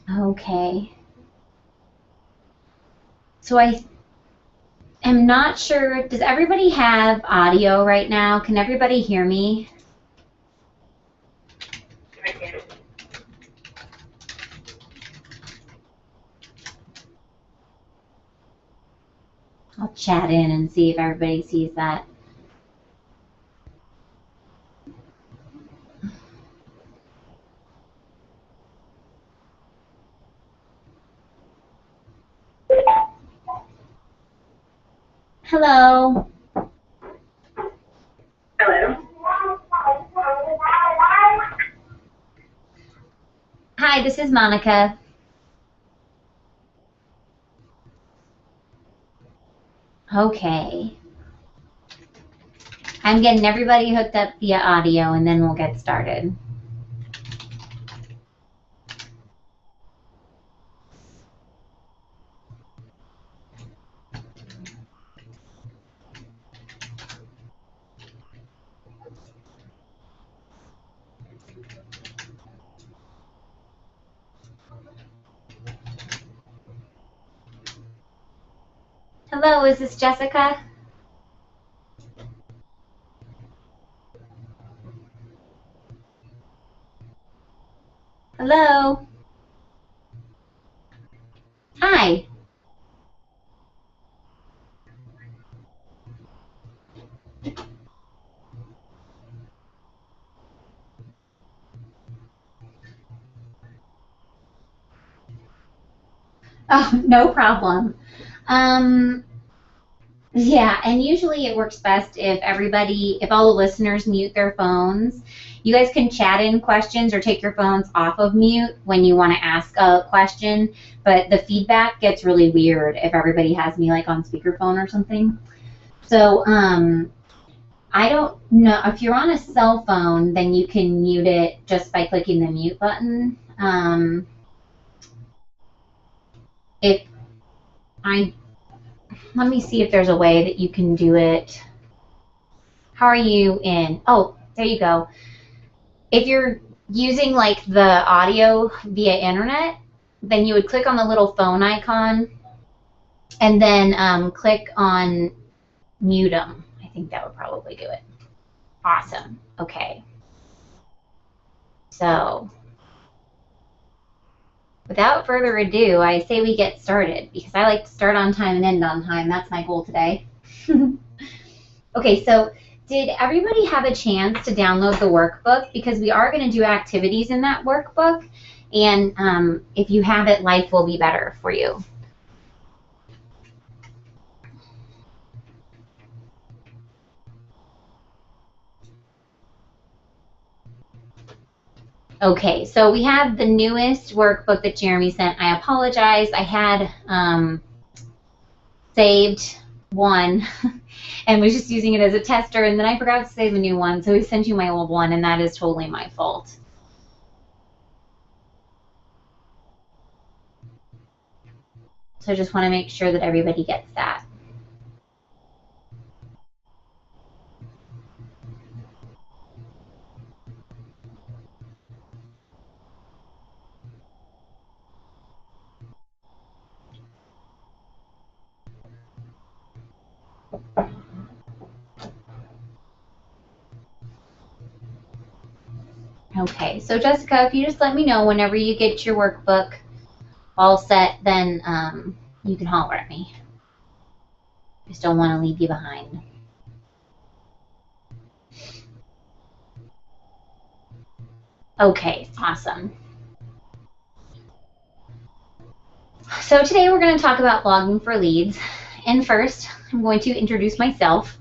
Okay. So I am not sure, does everybody have audio right now? Can everybody hear me? I'll chat in and see if everybody sees that. Hello. Hello. Hi, this is Monica. Okay. I'm getting everybody hooked up via audio and then we'll get started. Hello, is this Jessica? Hello. Hi. Oh, no problem. Yeah, and usually it works best if all the listeners mute their phones. You guys can chat in questions or take your phones off of mute when you want to ask a question, but the feedback gets really weird if everybody has me like on speakerphone or something. So, I don't know, if you're on a cell phone, then you can mute it just by clicking the mute button. If I Let me see if there's a way that you can do it. How are you in? Oh, there you go. If you're using like the audio via internet, then you would click on the little phone icon and then click on mute them. I think that would probably do it. Awesome. Okay. So without further ado, I say we get started because I like to start on time and end on time. That's my goal today. Okay, so did everybody have a chance to download the workbook? Because we are going to do activities in that workbook, and if you have it, life will be better for you. Okay, so we have the newest workbook that Jeremy sent. I apologize. I had saved one and was just using it as a tester, and then I forgot to save a new one, so we sent you my old one, and that is totally my fault. So I just want to make sure that everybody gets that. Okay, so Jessica, if you just let me know whenever you get your workbook all set, then you can holler at me. Just don't want to leave you behind. Okay, awesome. So today we're going to talk about blogging for leads. And first, I'm going to introduce myself.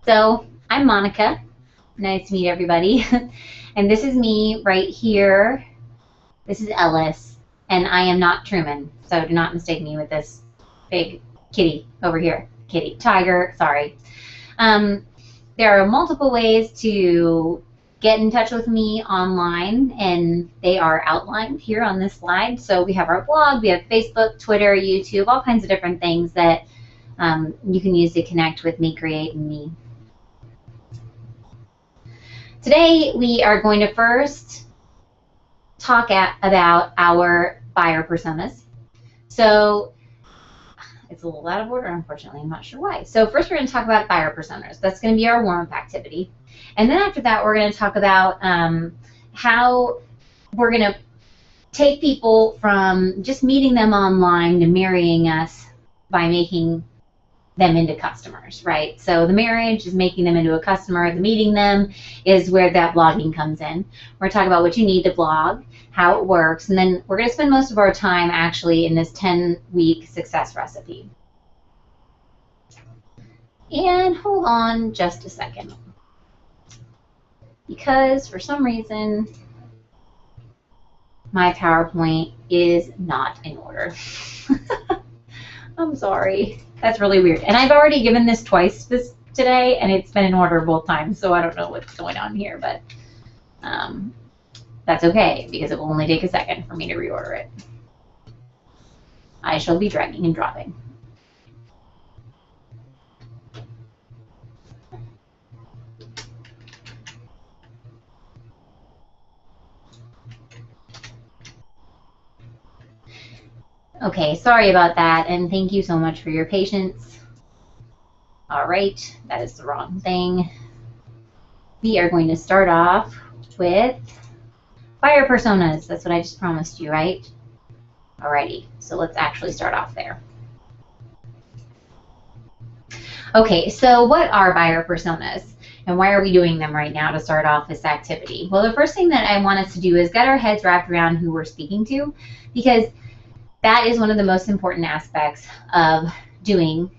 So I'm Monica. Nice to meet everybody. And this is me right here. This is Ellis. And I am not Truman. So do not mistake me with this big kitty over here. Kitty. Tiger. Sorry. There are multiple ways to get in touch with me online, and they are outlined here on this slide. So we have our blog, we have Facebook, Twitter, YouTube, all kinds of different things that you can use to connect with me, Create, and me. Today we are going to first talk about our buyer personas. So it's a little out of order, unfortunately. I'm not sure why. So first we're going to talk about buyer personas. That's going to be our warm-up activity. And then after that, we're going to talk about how we're going to take people from just meeting them online to marrying us by making them into customers, right? So the marriage is making them into a customer. The meeting them is where that blogging comes in. We're going to talk about what you need to blog, how it works, and then we're going to spend most of our time actually in this 10-week success recipe. And hold on just a second, because for some reason my PowerPoint is not in order. I'm sorry. That's really weird. And I've already given this twice today, and it's been in order both times, so I don't know what's going on here, but that's okay, because it will only take a second for me to reorder it. I shall be dragging and dropping. Okay, sorry about that, and thank you so much for your patience. All right, that is the wrong thing. We are going to start off with buyer personas. That's what I just promised you, right? Alrighty, so let's actually start off there. Okay, so what are buyer personas? And why are we doing them right now to start off this activity? Well, the first thing that I want us to do is get our heads wrapped around who we're speaking to, because that is one of the most important aspects of doing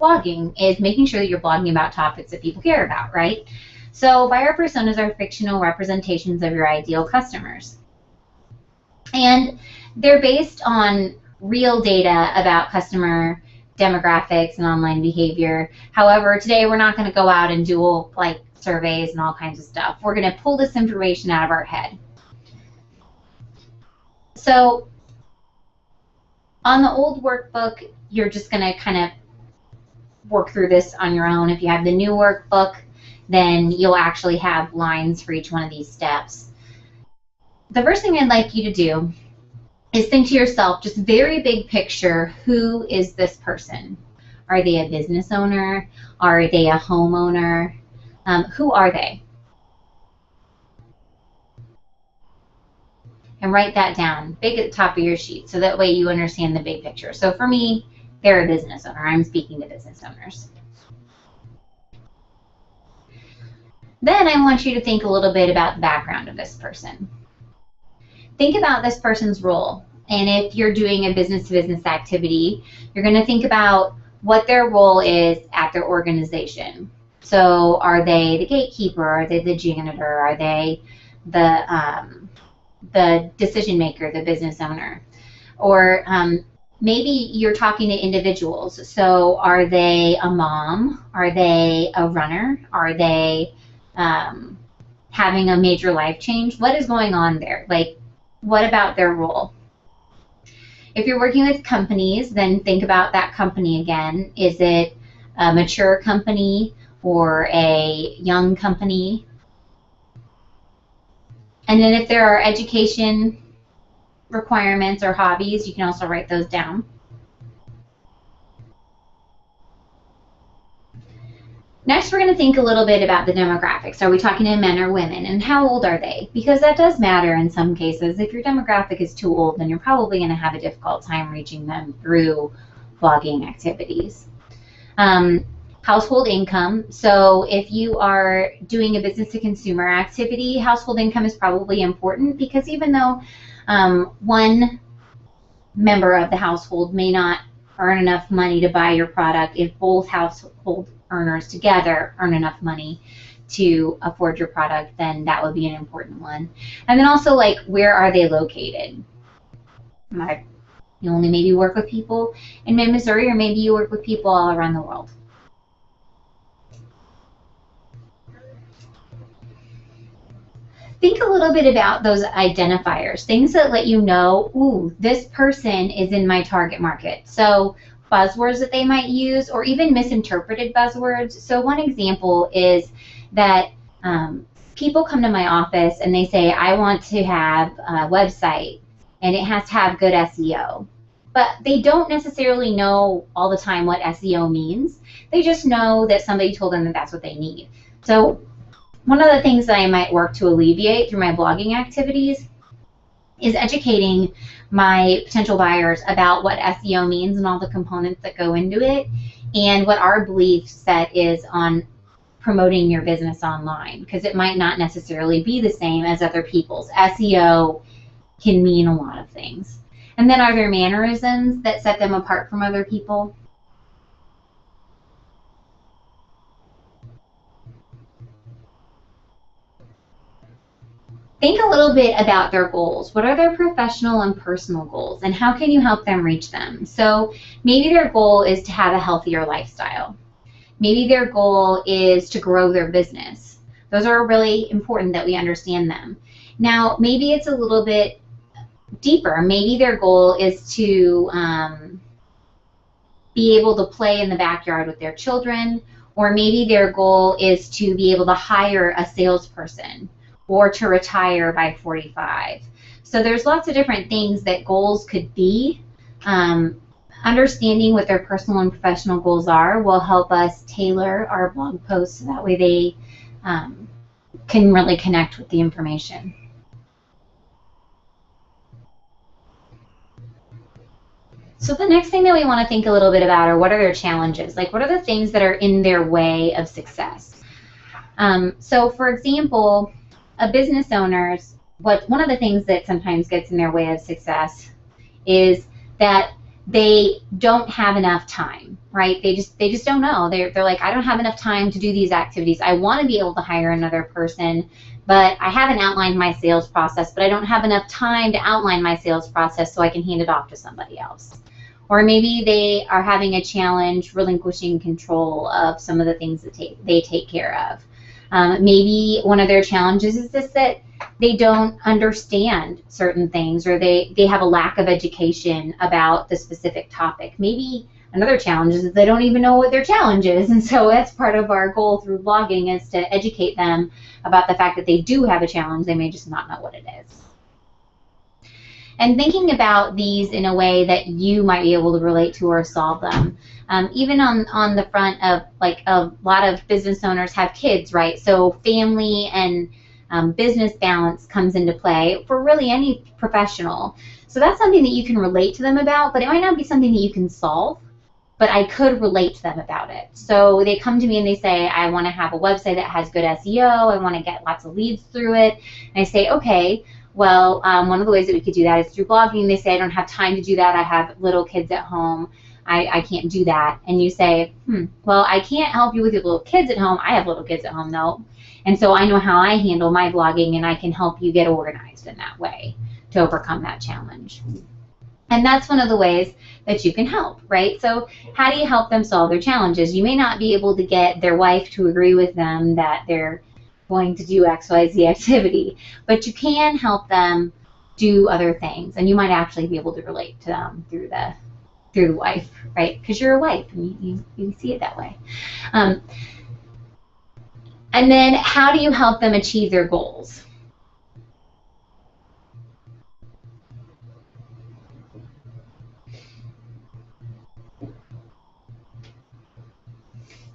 blogging, is making sure that you're blogging about topics that people care about, right? So buyer personas are fictional representations of your ideal customers. And they're based on real data about customer demographics and online behavior. However, today we're not going to go out and do like surveys and all kinds of stuff. We're going to pull this information out of our head. So on the old workbook, you're just going to kind of work through this on your own. If you have the new workbook, then you'll actually have lines for each one of these steps. The first thing I'd like you to do is think to yourself, just very big picture, who is this person? Are they a business owner? Are they a homeowner? Who are they? And write that down big at the top of your sheet, so that way you understand the big picture. So for me, they're a business owner. I'm speaking to business owners. Then I want you to think a little bit about the background of this person. Think about this person's role. And if you're doing a business-to-business activity, you're going to think about what their role is at their organization. So are they the gatekeeper? Are they the janitor? Are they the decision maker, the business owner? Or maybe you're talking to individuals. So are they a mom? Are they a runner? Are they having a major life change? What is going on there? Like, what about their role? If you're working with companies, then think about that company again. Is it a mature company or a young company? And then if there are education requirements or hobbies, you can also write those down. Next, we're going to think a little bit about the demographics. Are we talking to men or women? And how old are they? Because that does matter in some cases. If your demographic is too old, then you're probably going to have a difficult time reaching them through blogging activities. Household income. So if you are doing a business-to-consumer activity, household income is probably important, because even though one member of the household may not earn enough money to buy your product, if both household earners together earn enough money to afford your product, then that would be an important one. And then also, like, where are they located? You only maybe work with people in Missouri, or maybe you work with people all around the world. Think a little bit about those identifiers, things that let you know, ooh, this person is in my target market. So buzzwords that they might use, or even misinterpreted buzzwords. So one example is that people come to my office and they say, I want to have a website and it has to have good SEO. But they don't necessarily know all the time what SEO means. They just know that somebody told them that that's what they need. So one of the things that I might work to alleviate through my blogging activities is educating my potential buyers about what SEO means and all the components that go into it, and what our belief set is on promoting your business online, because it might not necessarily be the same as other people's. SEO can mean a lot of things. And then, are there mannerisms that set them apart from other people? Think a little bit about their goals. What are their professional and personal goals, and how can you help them reach them? So maybe their goal is to have a healthier lifestyle. Maybe their goal is to grow their business. Those are really important that we understand them. Now, maybe it's a little bit deeper. Maybe their goal is to be able to play in the backyard with their children, or maybe their goal is to be able to hire a salesperson or to retire by 45. So there's lots of different things that goals could be. Understanding what their personal and professional goals are will help us tailor our blog posts so that way they can really connect with the information. So the next thing that we want to think a little bit about are, what are their challenges? Like, what are the things that are in their way of success? So for example, a business owner's, one of the things that sometimes gets in their way of success is that they don't have enough time, right? They just don't know. They're like, I don't have enough time to do these activities. I want to be able to hire another person, but I haven't outlined my sales process, but I don't have enough time to outline my sales process so I can hand it off to somebody else. Or maybe they are having a challenge relinquishing control of some of the things that they take care of. Maybe one of their challenges is this, that they don't understand certain things, or they have a lack of education about the specific topic. Maybe another challenge is that they don't even know what their challenge is, and so that's part of our goal through blogging, is to educate them about the fact that they do have a challenge. They may just not know what it is. And thinking about these in a way that you might be able to relate to or solve them. Even on the front of, like, a lot of business owners have kids, right? So family and business balance comes into play for really any professional. So that's something that you can relate to them about, but it might not be something that you can solve, but I could relate to them about it. So they come to me and they say, I want to have a website that has good SEO, I want to get lots of leads through it. And I say, okay, well, one of the ways that we could do that is through blogging. They say, I don't have time to do that. I have little kids at home. I can't do that. And you say, well, I can't help you with your little kids at home. I have little kids at home, though. And so I know how I handle my blogging, and I can help you get organized in that way to overcome that challenge. And that's one of the ways that you can help, right? So how do you help them solve their challenges? You may not be able to get their wife to agree with them that they're going to do XYZ activity, but you can help them do other things, and you might actually be able to relate to them through the wife, right? Because you're a wife, and you see it that way. And then how do you help them achieve their goals?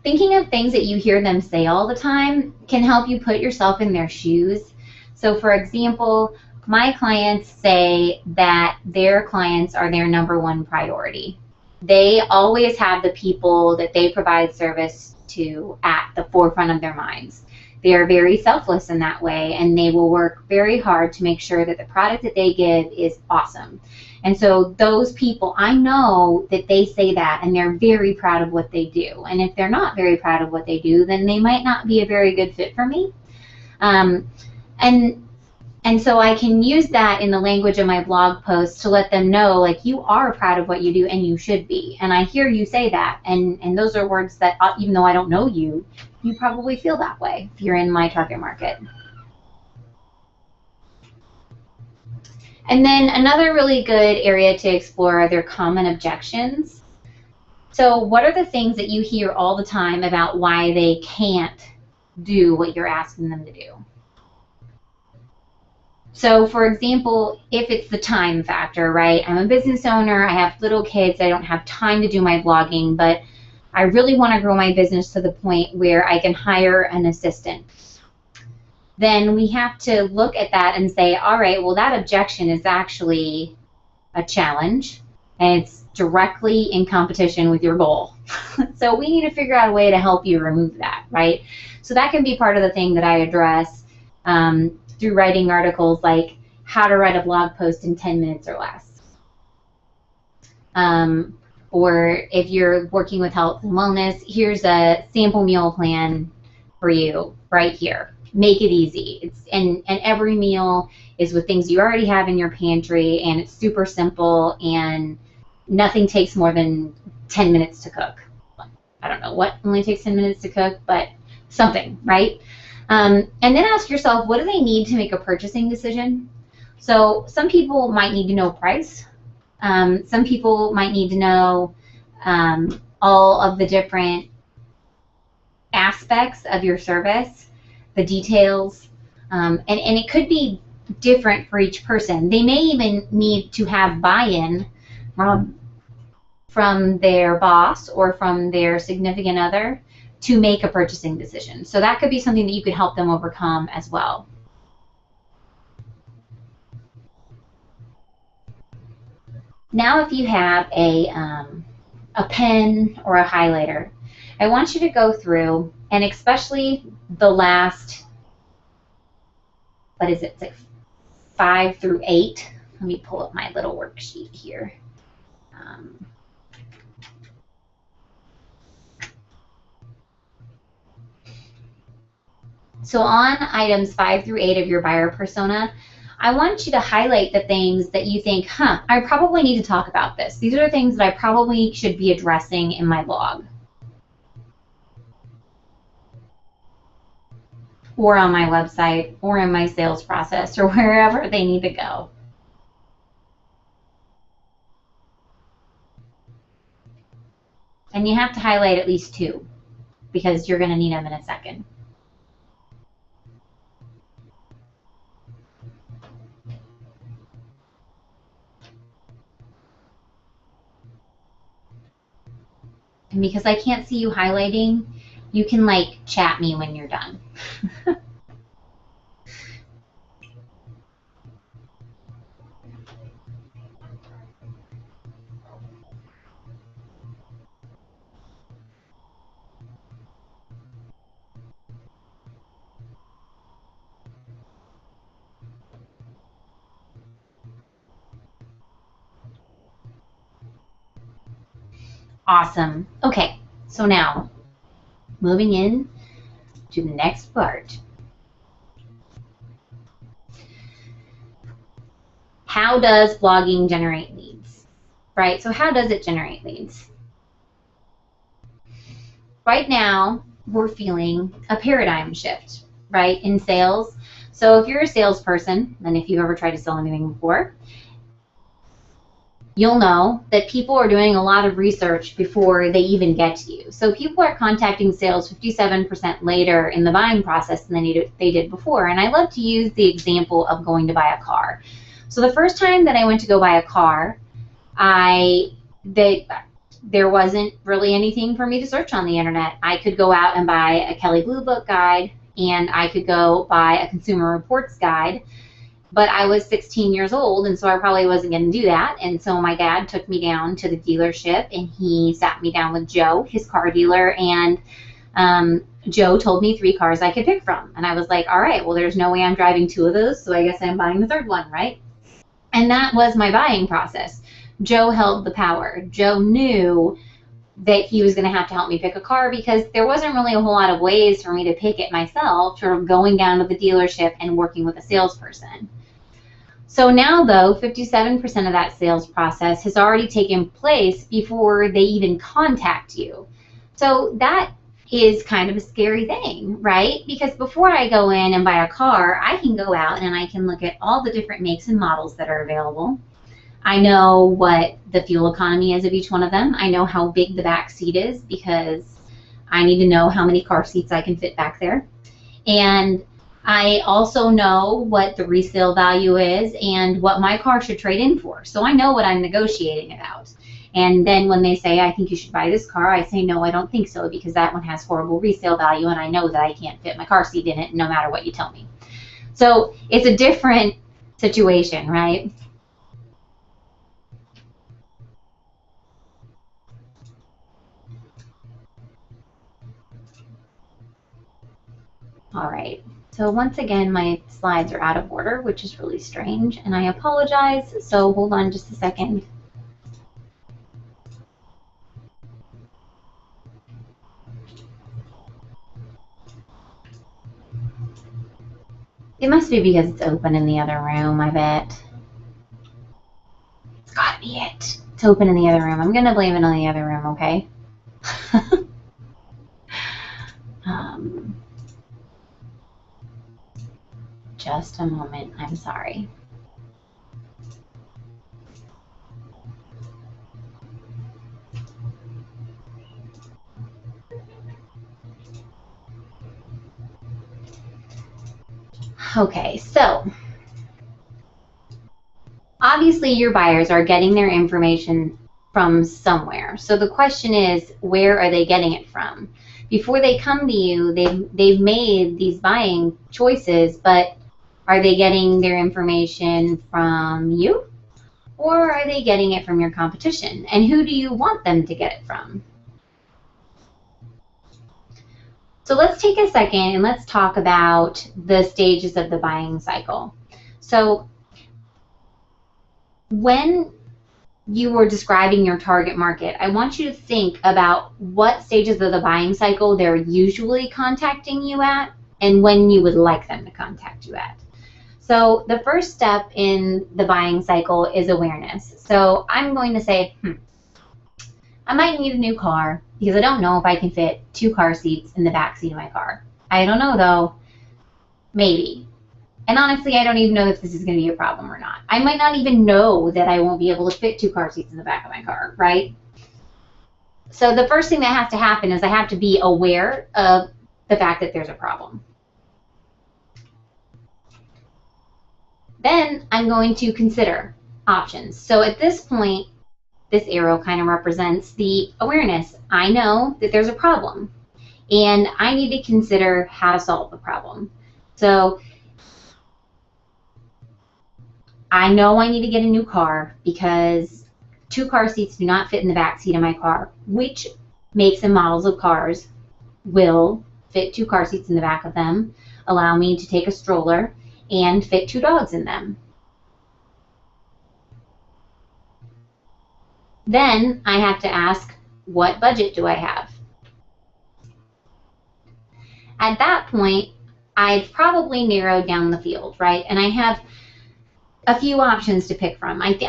Thinking of things that you hear them say all the time can help you put yourself in their shoes. So for example, my clients say that their clients are their #1 priority. They always have the people that they provide service to at the forefront of their minds. They are very selfless in that way, and they will work very hard to make sure that the product that they give is awesome. And so those people, I know that they say that, and they're very proud of what they do. And if they're not very proud of what they do, then they might not be a very good fit for me. And so I can use that in the language of my blog posts to let them know, like, you are proud of what you do, and you should be. And I hear you say that, and those are words that, even though I don't know you, you probably feel that way if you're in my target market. And then another really good area to explore are their common objections. So what are the things that you hear all the time about why they can't do what you're asking them to do? So for example, if it's the time factor, right? I'm a business owner, I have little kids, I don't have time to do my blogging, but I really want to grow my business to the point where I can hire an assistant. Then we have to look at that and say, all right, well, that objection is actually a challenge, and it's directly in competition with your goal. So we need to figure out a way to help you remove that, right? So that can be part of the thing that I address through writing articles like how to write a blog post in 10 minutes or less. Or if you're working with health and wellness, here's a sample meal plan for you right here. Make it easy. And every meal is with things you already have in your pantry, and it's super simple, and nothing takes more than 10 minutes to cook. I don't know what only takes 10 minutes to cook, but something, right? And then ask yourself, what do they need to make a purchasing decision? So some people might need to know price. Some people might need to know all of the different aspects of your service, the details, and it could be different for each person. They may even need to have buy-in from their boss or from their significant other to make a purchasing decision. So that could be something that you could help them overcome as well. Now if you have a pen or a highlighter, I want you to go through, and especially the last, what is it, like 5 through 8. Let me pull up my little worksheet here. So on items 5 through 8 of your buyer persona, I want you to highlight the things that you think, I probably need to talk about this. These are the things that I probably should be addressing in my blog or on my website or in my sales process or wherever they need to go. And you have to highlight at least 2 because you're going to need them in a second. And because I can't see you highlighting, you can like chat me when you're done. Awesome. Okay, so now moving in to the next part. How does blogging generate leads? Right, so how does it generate leads? Right now, we're feeling a paradigm shift, right, in sales. So if you're a salesperson, and if you've ever tried to sell anything before, you'll know that people are doing a lot of research before they even get to you. So people are contacting sales 57% later in the buying process than they did before. And I love to use the example of going to buy a car. So the first time that I went to go buy a car, there wasn't really anything for me to search on the internet. I could go out and buy a Kelley Blue Book guide, and I could go buy a Consumer Reports guide. But I was 16 years old, and so I probably wasn't going to do that. And so my dad took me down to the dealership, and he sat me down with Joe, his car dealer, and Joe told me 3 cars I could pick from. And I was like, all right, well, there's no way I'm driving 2 of those, so I guess I'm buying the 3rd one, right? And that was my buying process. Joe held the power. Joe knew that he was going to have to help me pick a car because there wasn't really a whole lot of ways for me to pick it myself, sort of going down to the dealership and working with a salesperson. So now, though, 57% of that sales process has already taken place before they even contact you. So that is kind of a scary thing, right? Because before I go in and buy a car, I can go out and I can look at all the different makes and models that are available. I know what the fuel economy is of each one of them. I know how big the back seat is because I need to know how many car seats I can fit back there. And I also know what the resale value is and what my car should trade in for. So I know what I'm negotiating about. And then when they say, I think you should buy this car, I say, no, I don't think so, because that one has horrible resale value and I know that I can't fit my car seat in it no matter what you tell me. So it's a different situation, right? All right. So once again, my slides are out of order, which is really strange, and I apologize. So hold on just a second. It must be because it's open in the other room, I bet. It's gotta be it. It's open in the other room. I'm gonna blame it on the other room, okay? Just a moment. I'm sorry. Okay, so obviously your buyers are getting their information from somewhere. So the question is, where are they getting it from? Before they come to you, they've made these buying choices, but are they getting their information from you? Or are they getting it from your competition? And who do you want them to get it from? So let's take a second and let's talk about the stages of the buying cycle. So when you were describing your target market, I want you to think about what stages of the buying cycle they're usually contacting you at and when you would like them to contact you at. So the first step in the buying cycle is awareness. So I'm going to say, I might need a new car because I don't know if I can fit 2 car seats in the back seat of my car. I don't know though, maybe. And honestly, I don't even know if this is going to be a problem or not. I might not even know that I won't be able to fit 2 car seats in the back of my car, right? So the first thing that has to happen is I have to be aware of the fact that there's a problem. Then I'm going to consider options. So at this point, this arrow kind of represents the awareness. I know that there's a problem, and I need to consider how to solve the problem. So I know I need to get a new car because 2 car seats do not fit in the back seat of my car. Which makes and models of cars will fit 2 car seats in the back of them, allow me to take a stroller, and fit 2 dogs in them? Then I have to ask, what budget do I have? At that point, I've probably narrowed down the field, right? And I have a few options to pick from. Maybe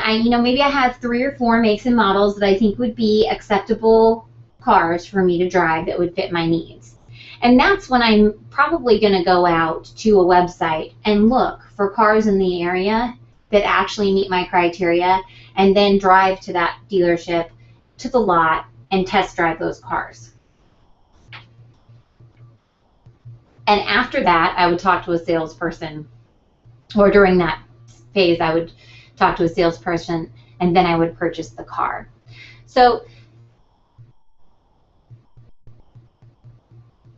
I have 3 or 4 makes and models that I think would be acceptable cars for me to drive that would fit my needs. And that's when I'm probably going to go out to a website and look for cars in the area that actually meet my criteria, and then drive to that dealership, to the lot, and test drive those cars. And after that, I would talk to a salesperson, or during that phase, I would talk to a salesperson, and then I would purchase the car. So,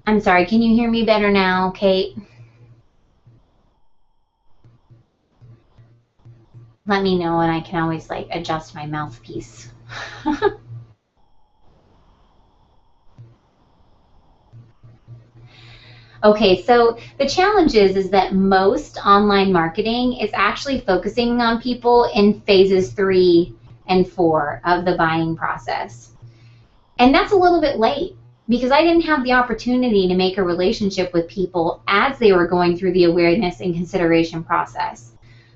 I'm sorry, can you hear me better now, Kate? Let me know, and I can always adjust my mouthpiece. Okay, so the challenge is that most online marketing is actually focusing on people in phases 3 and 4 of the buying process. And that's a little bit late, because I didn't have the opportunity to make a relationship with people as they were going through the awareness and consideration process.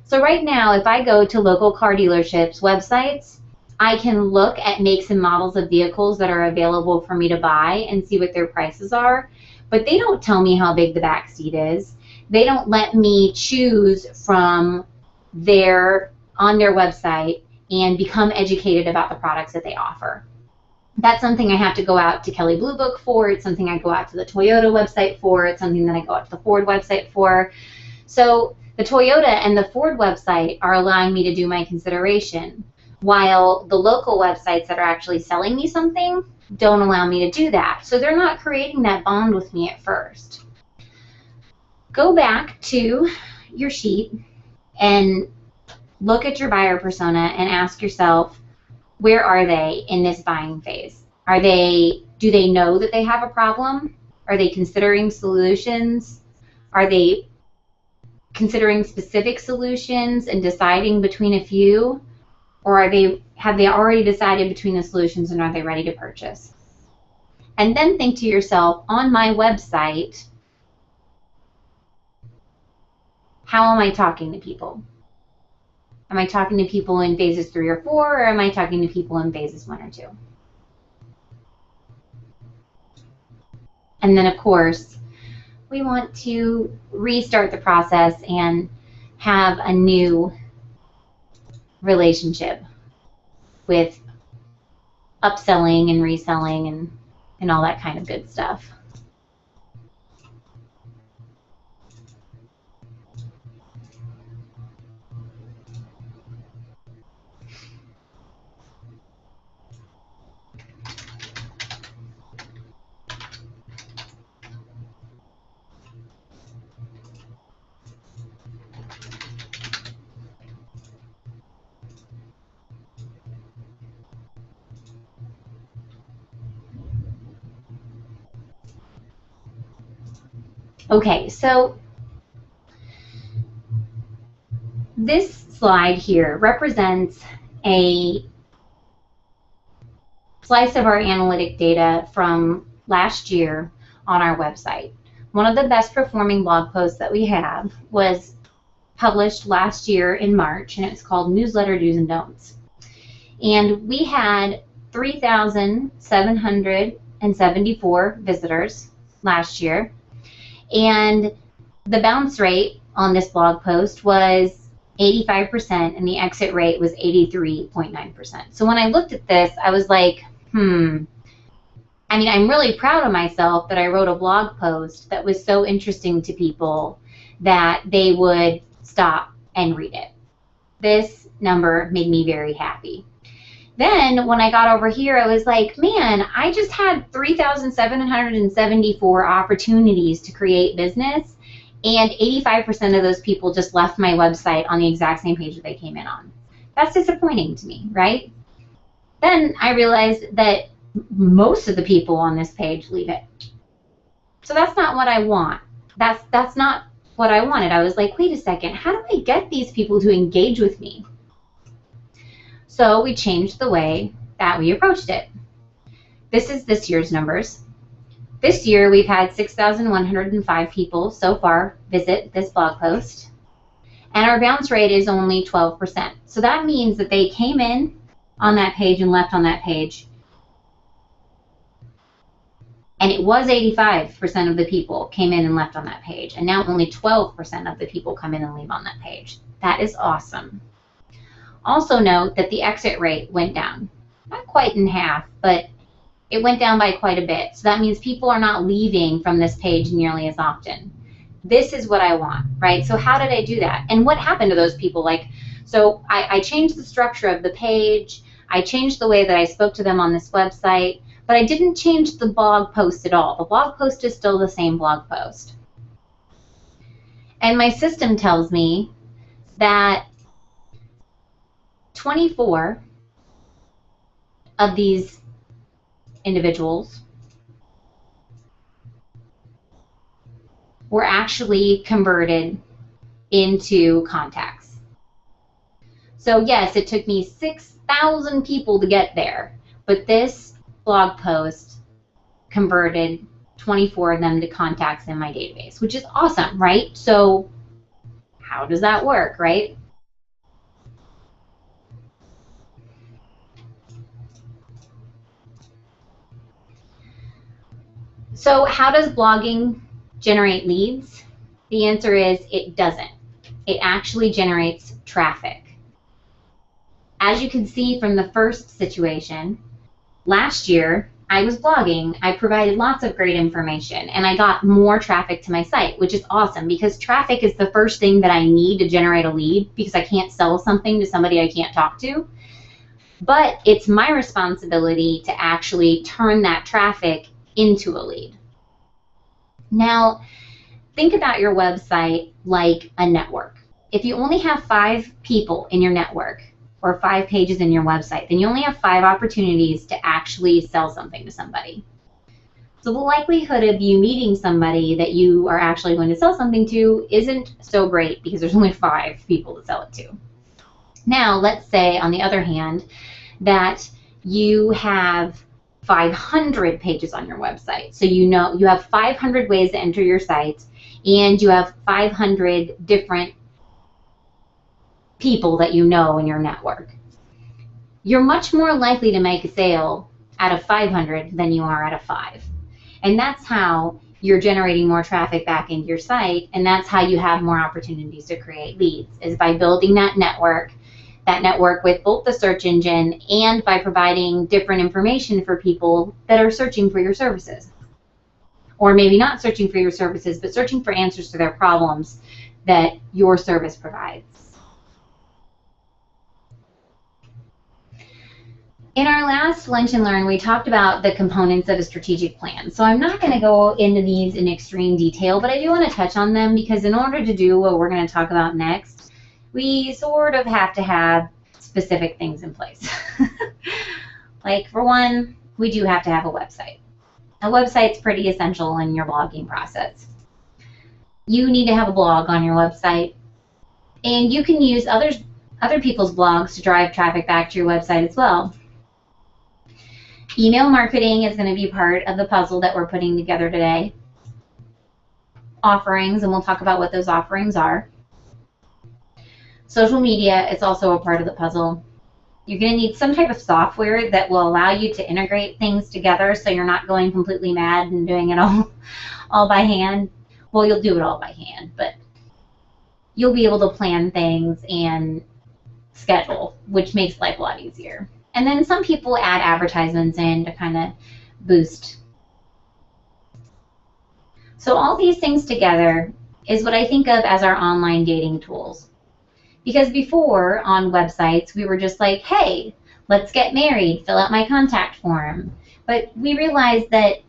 So right now, if I go to local car dealerships' websites, I can look at makes and models of vehicles that are available for me to buy and see what their prices are, but they don't tell me how big the back seat is. They don't let me choose from on their website and become educated about the products that they offer. That's something I have to go out to Kelley Blue Book for. It's something I go out to the Toyota website for. It's something that I go out to the Ford website for. So the Toyota and the Ford website are allowing me to do my consideration, while the local websites that are actually selling me something don't allow me to do that. So they're not creating that bond with me at first. Go back to your sheet and look at your buyer persona and ask yourself, where are they in this buying phase? Do they know that they have a problem? Are they considering solutions? Are they considering specific solutions and deciding between a few? Or have they already decided between the solutions and are they ready to purchase? And then think to yourself, on my website, how am I talking to people? Am I talking to people in phases 3 or 4, or am I talking to people in phases 1 or 2? And then, of course, we want to restart the process and have a new relationship with upselling and reselling and all that kind of good stuff. Okay, so this slide here represents a slice of our analytic data from last year on our website. One of the best performing blog posts that we have was published last year in March, and it's called Newsletter Do's and Don'ts. And we had 3,774 visitors last year, and the bounce rate on this blog post was 85%, and the exit rate was 83.9%. So when I looked at this, I was like, I mean, I'm really proud of myself that I wrote a blog post that was so interesting to people that they would stop and read it. This number made me very happy. Then when I got over here, I was like, man, I just had 3,774 opportunities to create business, and 85% of those people just left my website on the exact same page that they came in on. That's disappointing to me, right? Then I realized that most of the people on this page leave it. So that's not what I want. That's not what I wanted. I was like, wait a second, how do I get these people to engage with me? So we changed the way that we approached it. This is this year's numbers. This year we've had 6,105 people so far visit this blog post, and our bounce rate is only 12%. So that means that they came in on that page and left on that page, and it was 85% of the people came in and left on that page, and now only 12% of the people come in and leave on that page. That is awesome. Also note that the exit rate went down. Not quite in half, but it went down by quite a bit. So that means people are not leaving from this page nearly as often. This is what I want, right? So how did I do that? And what happened to those people? So I changed the structure of the page. I changed the way that I spoke to them on this website, but I didn't change the blog post at all. The blog post is still the same blog post. And my system tells me that 24 of these individuals were actually converted into contacts. So yes, it took me 6,000 people to get there, but this blog post converted 24 of them to contacts in my database, which is awesome, right? So how does that work, right? So how does blogging generate leads? The answer is it doesn't. It actually generates traffic. As you can see from the first situation, Last year, I was blogging, I provided lots of great information, and I got more traffic to my site, which is awesome because traffic is the first thing that I need to generate a lead because I can't sell something to somebody I can't talk to. But it's my responsibility to actually turn that traffic into a lead. Now, think about your website like a network. If you only have 5 people in your network or 5 pages in your website, then you only have 5 opportunities to actually sell something to somebody. So the likelihood of you meeting somebody that you are actually going to sell something to isn't so great because there's only 5 people to sell it to. Now, let's say, on the other hand, that you have 500 pages on your website. So you know you have 500 ways to enter your site, and you have 500 different people that you know in your network. You're much more likely to make a sale out of 500 than you are out of 5. And that's how you're generating more traffic back into your site, and that's how you have more opportunities to create leads, is by building that network with both the search engine and by providing different information for people that are searching for your services. Or maybe not searching for your services, but searching for answers to their problems that your service provides. In our last Lunch and Learn, we talked about the components of a strategic plan. So I'm not going to go into these in extreme detail, but I do want to touch on them because in order to do what we're going to talk about next, we sort of have to have specific things in place. Like, for one, we do have to have a website. A website's pretty essential in your blogging process. You need to have a blog on your website, and you can use other people's blogs to drive traffic back to your website as well. Email marketing is going to be part of the puzzle that we're putting together today. Offerings, and we'll talk about what those offerings are. Social media is also a part of the puzzle. You're going to need some type of software that will allow you to integrate things together so you're not going completely mad and doing it all by hand. Well, you'll do it all by hand, but you'll be able to plan things and schedule, which makes life a lot easier. And then some people add advertisements in to kind of boost. So all these things together is what I think of as our online dating tools. Because before, on websites, we were just like, hey, let's get married, fill out my contact form. But we realized that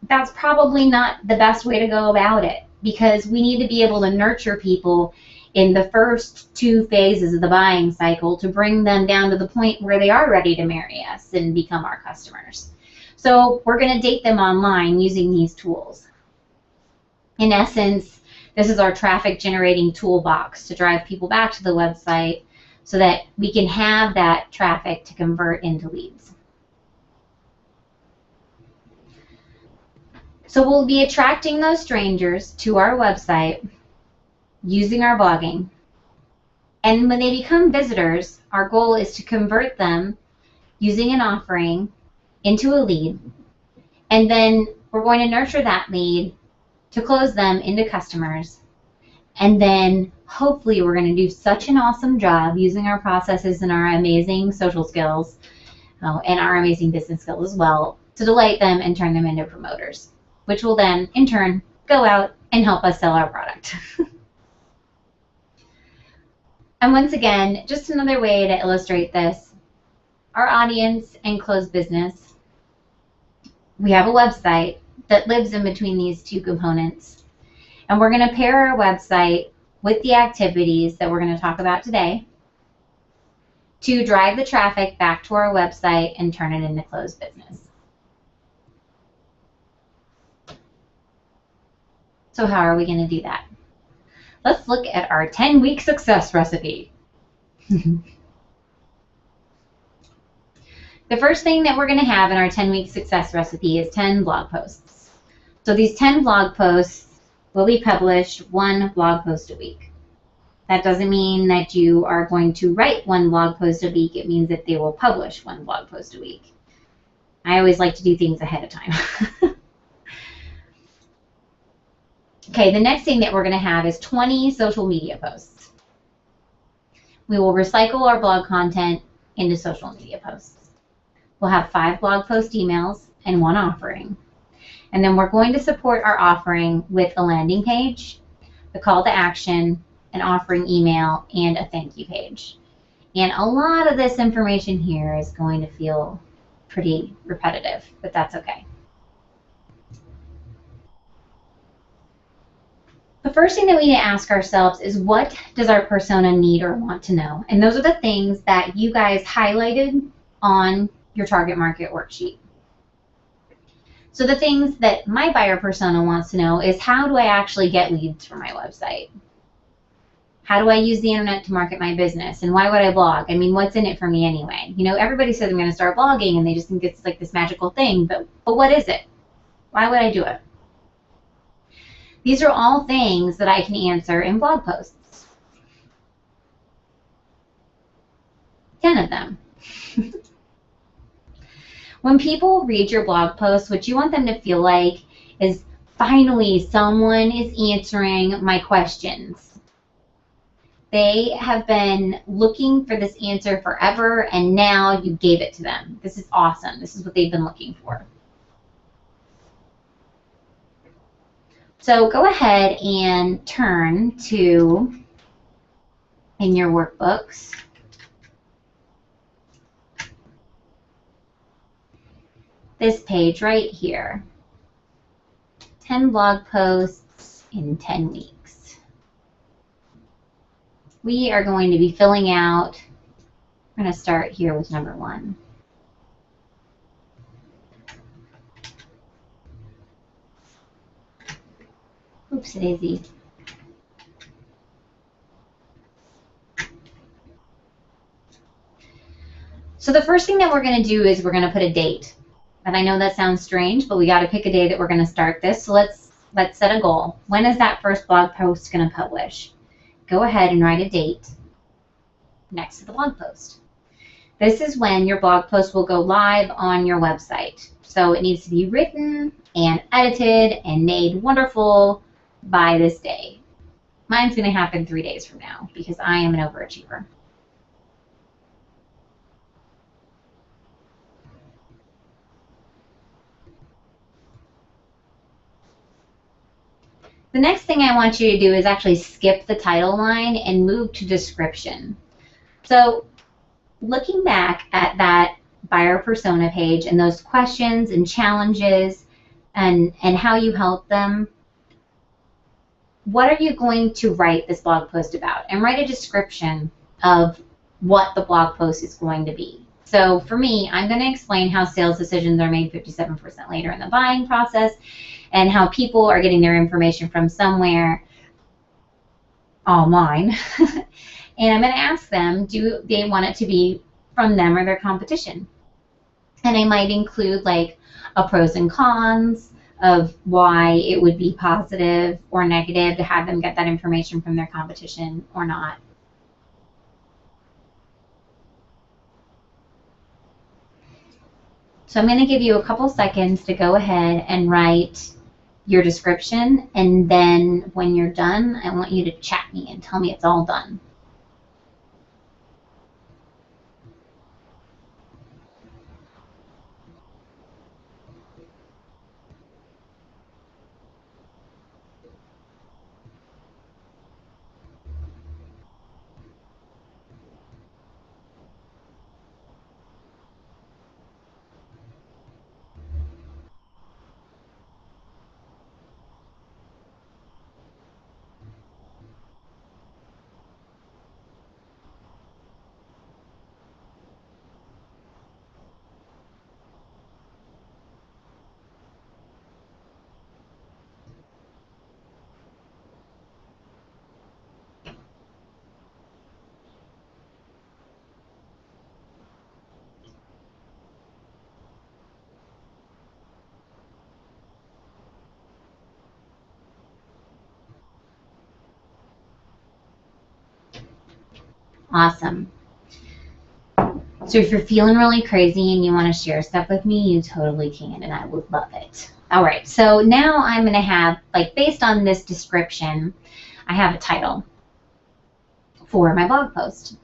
that's probably not the best way to go about it, because we need to be able to nurture people in the first 2 phases of the buying cycle to bring them down to the point where they are ready to marry us and become our customers. So we're going to date them online using these tools. In essence, this is our traffic generating toolbox to drive people back to the website so that we can have that traffic to convert into leads. So we'll be attracting those strangers to our website using our blogging. And when they become visitors, our goal is to convert them using an offering into a lead. And then we're going to nurture that lead to close them into customers. And then hopefully we're going to do such an awesome job using our processes and our amazing social skills and our amazing business skills as well to delight them and turn them into promoters, which will then in turn go out and help us sell our product. And once again, just another way to illustrate this, our audience and closed business, we have a website that lives in between these 2 components. And we're going to pair our website with the activities that we're going to talk about today to drive the traffic back to our website and turn it into closed business. So how are we going to do that? Let's look at our 10-week success recipe. The first thing that we're going to have in our 10-week success recipe is 10 blog posts. So these 10 blog posts will be published 1 blog post a week. That doesn't mean that you are going to write 1 blog post a week. It means that they will publish 1 blog post a week. I always like to do things ahead of time. Okay, the next thing that we're going to have is 20 social media posts. We will recycle our blog content into social media posts. We'll have 5 blog post emails and 1 offering. And then we're going to support our offering with a landing page, the call to action, an offering email, and a thank you page. And a lot of this information here is going to feel pretty repetitive, but that's okay. The first thing that we need to ask ourselves is, what does our persona need or want to know? And those are the things that you guys highlighted on your target market worksheet. So the things that my buyer persona wants to know is, how do I actually get leads for my website? How do I use the internet to market my business? And why would I blog? I mean, what's in it for me anyway? You know, everybody says I'm going to start blogging and they just think it's like this magical thing, but what is it? Why would I do it? These are all things that I can answer in blog posts. 10 of them. When people read your blog post, what you want them to feel like is, finally someone is answering my questions. They have been looking for this answer forever, and now you gave it to them. This is awesome. This is what they've been looking for. So go ahead and turn to, in your workbooks, this page right here, 10 blog posts in 10 weeks. We are going to be filling out, we're going to start here with number 1. Oops, daisy. So the first thing that we're going to do is we're going to put a date. And I know that sounds strange, but we got to pick a day that we're going to start this. So let's set a goal. When is that first blog post going to publish? Go ahead and write a date next to the blog post. This is when your blog post will go live on your website. So it needs to be written and edited and made wonderful by this day. Mine's going to happen 3 days from now because I am an overachiever. The next thing I want you to do is actually skip the title line and move to description. So looking back at that buyer persona page and those questions and challenges and how you help them, what are you going to write this blog post about? And write a description of what the blog post is going to be. So for me, I'm going to explain how sales decisions are made 57% later in the buying process, and how people are getting their information from somewhere online. And I'm going to ask them, do they want it to be from them or their competition? And I might include like a pros and cons of why it would be positive or negative to have them get that information from their competition or not. So I'm going to give you a couple seconds to go ahead and write your description, and then when you're done, I want you to chat me and tell me it's all done. Awesome. So if you're feeling really crazy and you want to share stuff with me, you totally can, and I would love it. All right, so now I'm going to have, like, based on this description, I have a title for my blog post.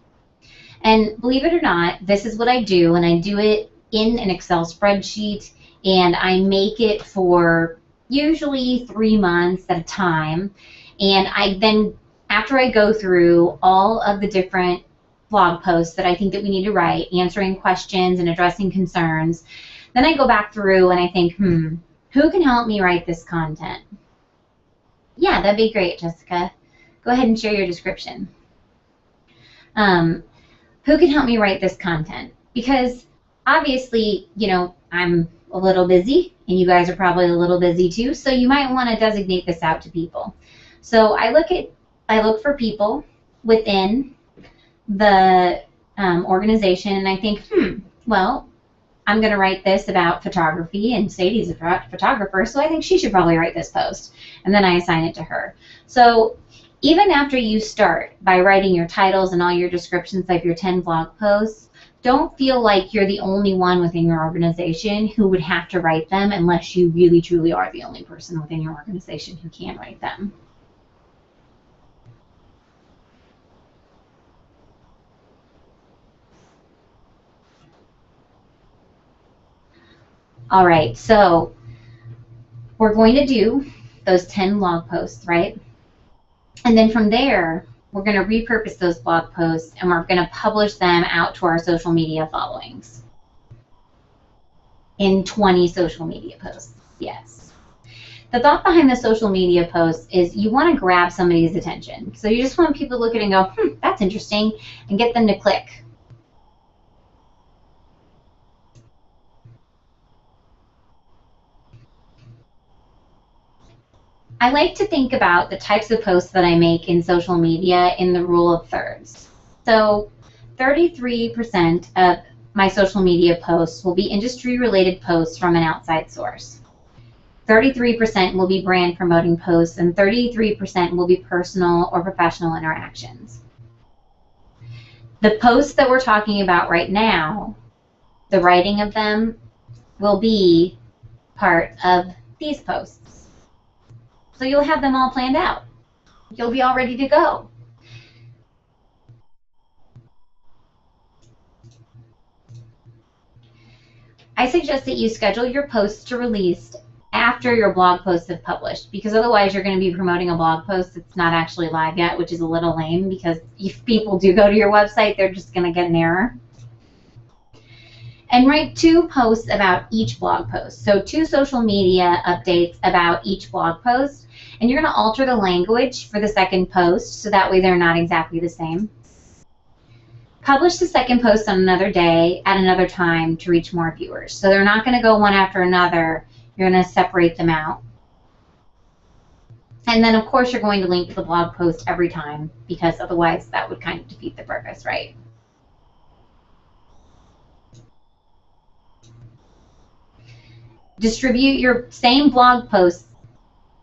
And believe it or not, this is what I do, and I do it in an Excel spreadsheet, and I make it for usually 3 months at a time. And I then, after I go through all of the different blog posts that I think that we need to write, answering questions and addressing concerns, then I go back through and I think, who can help me write this content? Yeah, that'd be great, Jessica. Go ahead and share your description. Who can help me write this content? Because obviously, you know, I'm a little busy, and you guys are probably a little busy too, so you might want to designate this out to people. So I look for people within the organization, and I think, well, I'm going to write this about photography, and Sadie's a photographer, so I think she should probably write this post. And then I assign it to her. So even after you start by writing your titles and all your descriptions of your 10 blog posts, don't feel like you're the only one within your organization who would have to write them, unless you really truly are the only person within your organization who can write them. All right, so we're going to do those 10 blog posts, right? And then from there, we're going to repurpose those blog posts, and we're going to publish them out to our social media followings in 20 social media posts. Yes. The thought behind the social media posts is you want to grab somebody's attention. So you just want people to look at it and go, that's interesting, and get them to click. I like to think about the types of posts that I make in social media in the rule of thirds. So 33% of my social media posts will be industry-related posts from an outside source. 33% will be brand promoting posts, and 33% will be personal or professional interactions. The posts that we're talking about right now, the writing of them will be part of these posts. So you'll have them all planned out. You'll be all ready to go. I suggest that you schedule your posts to release after your blog posts have published, because otherwise you're going to be promoting a blog post that's not actually live yet, which is a little lame, because if people do go to your website, they're just going to get an error. And write 2 posts about each blog post. So 2 social media updates about each blog post. And you're going to alter the language for the second post, so that way they're not exactly the same. Publish the second post on another day at another time to reach more viewers. So they're not going to go one after another. You're going to separate them out. And then, of course, you're going to link to the blog post every time, because otherwise that would kind of defeat the purpose, right? Distribute your same blog posts,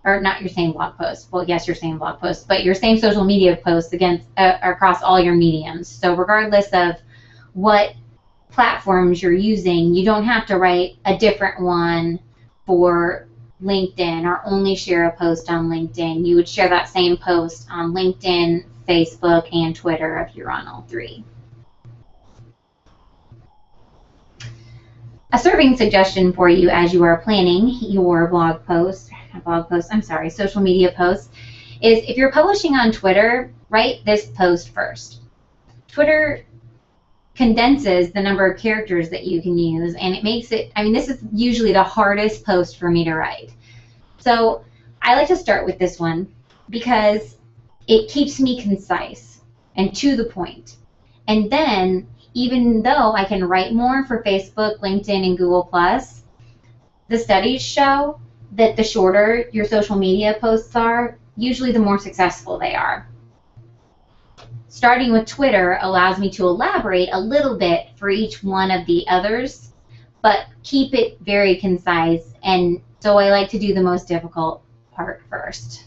or not your same blog post, well, yes, your same blog post, but your same social media posts across all your mediums. So regardless of what platforms you're using, you don't have to write a different one for LinkedIn or only share a post on LinkedIn. You would share that same post on LinkedIn, Facebook, and Twitter if you're on all 3. A serving suggestion for you as you are planning your social media posts, is if you're publishing on Twitter, write this post first. Twitter condenses the number of characters that you can use, and it makes it, this is usually the hardest post for me to write. So I like to start with this one because it keeps me concise and to the point. And then, even though I can write more for Facebook, LinkedIn, and Google+, the studies show that the shorter your social media posts are, usually the more successful they are. Starting with Twitter allows me to elaborate a little bit for each one of the others, but keep it very concise, and so I like to do the most difficult part first.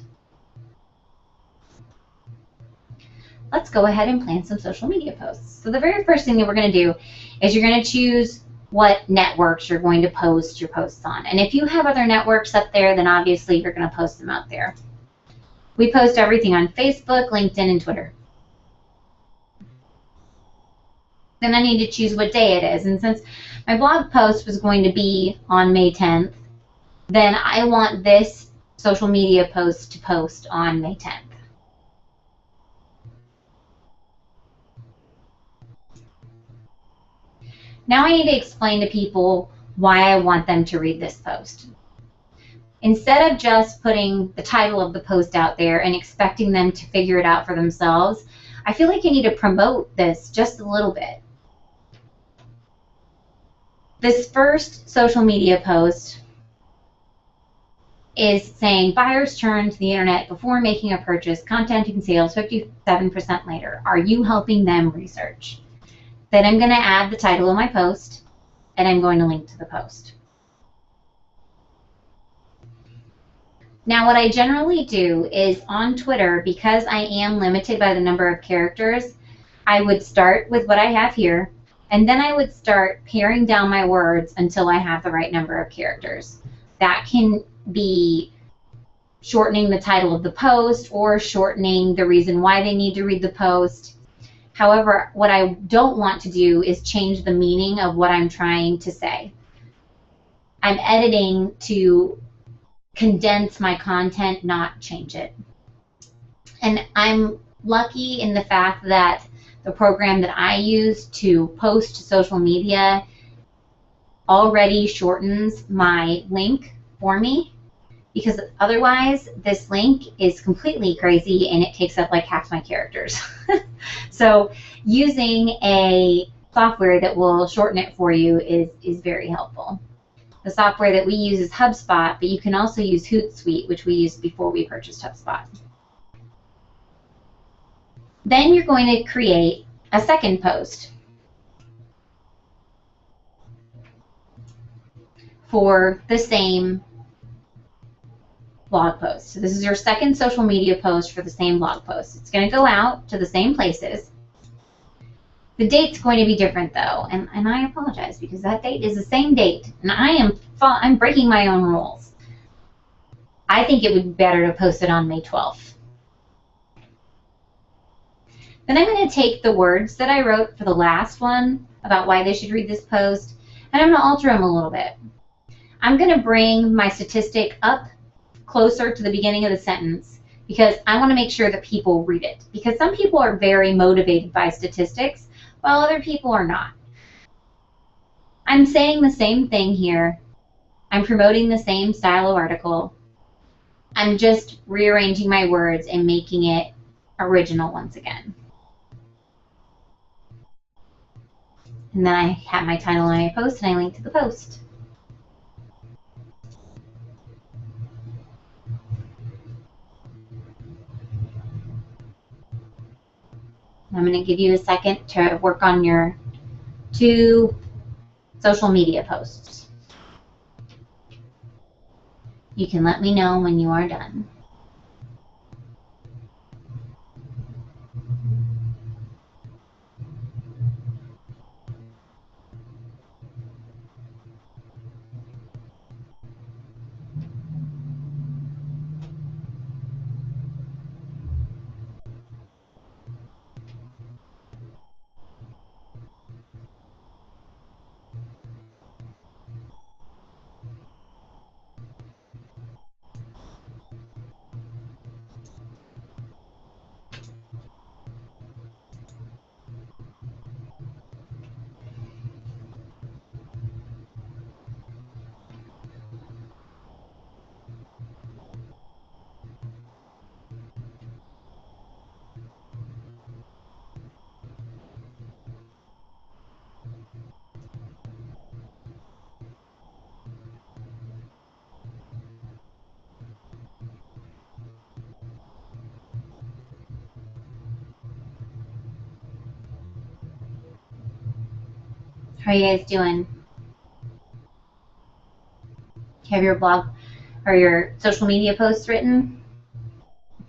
Let's go ahead and plan some social media posts. So the very first thing that we're going to do is you're going to choose what networks you're going to post your posts on. And if you have other networks up there, then obviously you're going to post them out there. We post everything on Facebook, LinkedIn, and Twitter. Then I need to choose what day it is. And since my blog post was going to be on May 10th, then I want this social media post to post on May 10th. Now I need to explain to people why I want them to read this post. Instead of just putting the title of the post out there and expecting them to figure it out for themselves, I feel like I need to promote this just a little bit. This first social media post is saying buyers turn to the internet before making a purchase, contenting sales 57% later. Are you helping them research? Then I'm going to add the title of my post, and I'm going to link to the post. Now, what I generally do is on Twitter, because I am limited by the number of characters, I would start with what I have here, and then I would start paring down my words until I have the right number of characters. That can be shortening the title of the post or shortening the reason why they need to read the post. However, what I don't want to do is change the meaning of what I'm trying to say. I'm editing to condense my content, not change it. And I'm lucky in the fact that the program that I use to post to social media already shortens my link for me, because otherwise this link is completely crazy and it takes up like half my characters. So using a software that will shorten it for you is very helpful. The software that we use is HubSpot, but you can also use Hootsuite, which we used before we purchased HubSpot. Then you're going to create a second post for the same blog post. So this is your second social media post for the same blog post. It's going to go out to the same places. The date's going to be different though, and I apologize because that date is the same date, and I'm breaking my own rules. I think it would be better to post it on May 12th. Then I'm going to take the words that I wrote for the last one about why they should read this post, and I'm going to alter them a little bit. I'm going to bring my statistic up closer to the beginning of the sentence because I want to make sure that people read it, because some people are very motivated by statistics while other people are not. I'm saying the same thing here. I'm promoting the same style of article. I'm just rearranging my words and making it original once again. And then I have my title on my post and I link to the post. I'm going to give you a second to work on your 2 social media posts. You can let me know when you are done. How are you guys doing? You have your blog or your social media posts written?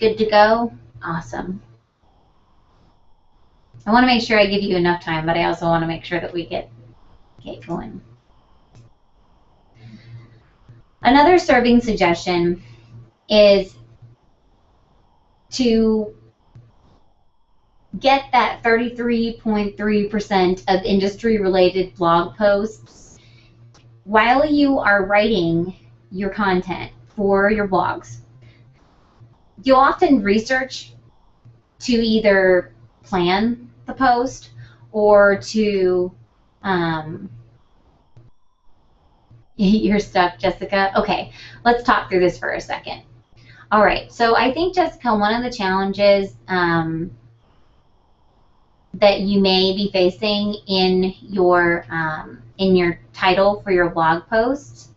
Good to go? Awesome. I want to make sure I give you enough time, but I also want to make sure that we get going. Another serving suggestion is to get that 33.3% of industry-related blog posts while you are writing your content for your blogs, you'll often research to either plan the post or to you're stuck, Jessica. Okay, let's talk through this for a second. All right, so I think, Jessica, one of the challenges that you may be facing in your title for your blog post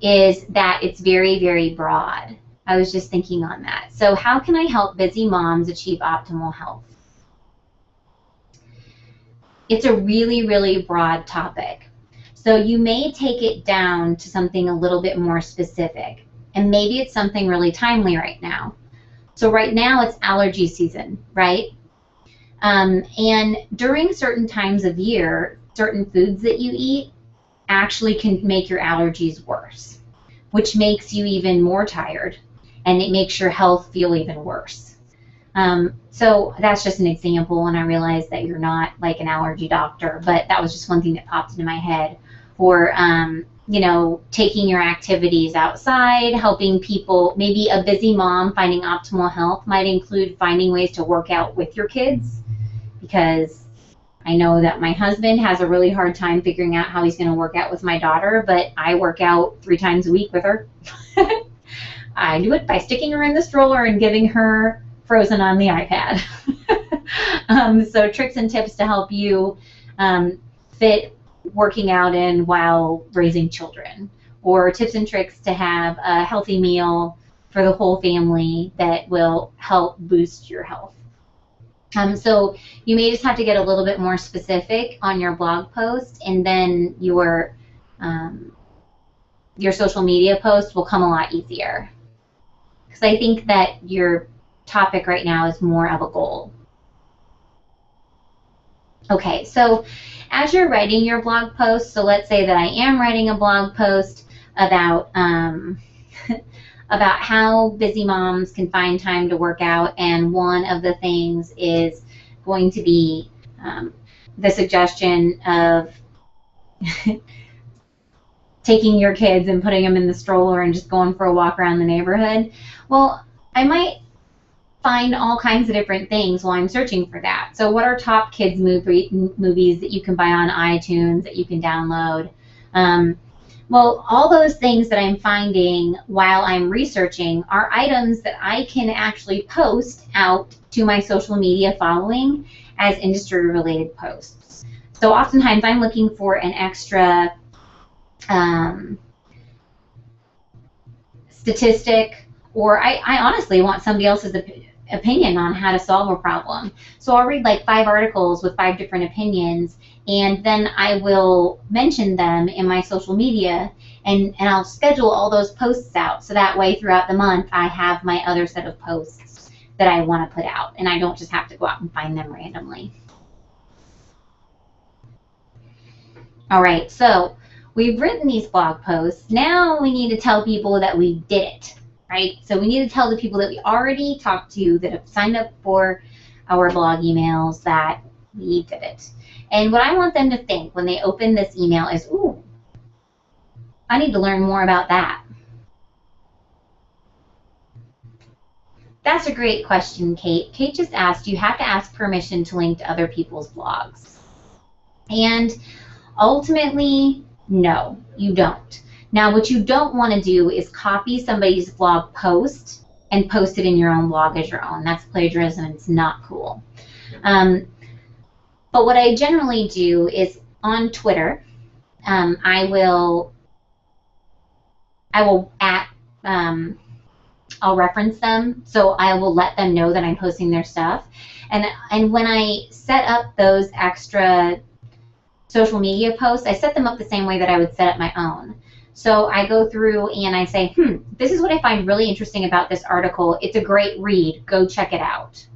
is that it's very, very broad. I was just thinking on that. So how can I help busy moms achieve optimal health? It's a really, really broad topic. So you may take it down to something a little bit more specific. And maybe it's something really timely right now. So right now it's allergy season, right? And during certain times of year, certain foods that you eat actually can make your allergies worse, which makes you even more tired, and it makes your health feel even worse. So that's just an example, and I realize that you're not like an allergy doctor, but that was just one thing that popped into my head. Or you know, taking your activities outside, helping people. Maybe a busy mom finding optimal health might include finding ways to work out with your kids, because I know that my husband has a really hard time figuring out how he's going to work out with my daughter, but I work out 3 times a week with her. I do it by sticking her in the stroller and giving her Frozen on the iPad. So tricks and tips to help you fit working out in while raising children, or tips and tricks to have a healthy meal for the whole family that will help boost your health. So you may just have to get a little bit more specific on your blog post, and then your social media post will come a lot easier. Because I think that your topic right now is more of a goal. Okay, so as you're writing your blog post, so let's say that I am writing a blog post about about how busy moms can find time to work out, and one of the things is going to be the suggestion of taking your kids and putting them in the stroller and just going for a walk around the neighborhood. Well, I might find all kinds of different things while I'm searching for that. So what are top kids movies that you can buy on iTunes, that you can download? Well, all those things that I'm finding while I'm researching are items that I can actually post out to my social media following as industry-related posts. So oftentimes I'm looking for an extra statistic, or I honestly want somebody else's opinion on how to solve a problem. So I'll read like 5 articles with 5 different opinions, and then I will mention them in my social media, and I'll schedule all those posts out, so that way throughout the month I have my other set of posts that I want to put out, and I don't just have to go out and find them randomly. All right, so we've written these blog posts. Now we need to tell people that we did it, right? So we need to tell the people that we already talked to, that have signed up for our blog emails, that we did it. And what I want them to think when they open this email is, ooh, I need to learn more about that. That's a great question, Kate. Kate just asked, do you have to ask permission to link to other people's blogs? And ultimately, no, you don't. Now, what you don't want to do is copy somebody's blog post and post it in your own blog as your own. That's plagiarism, and it's not cool. But what I generally do is on Twitter, I'll reference them, so I will let them know that I'm posting their stuff. And when I set up those extra social media posts, I set them up the same way that I would set up my own. So I go through and I say, this is what I find really interesting about this article. It's a great read. Go check it out.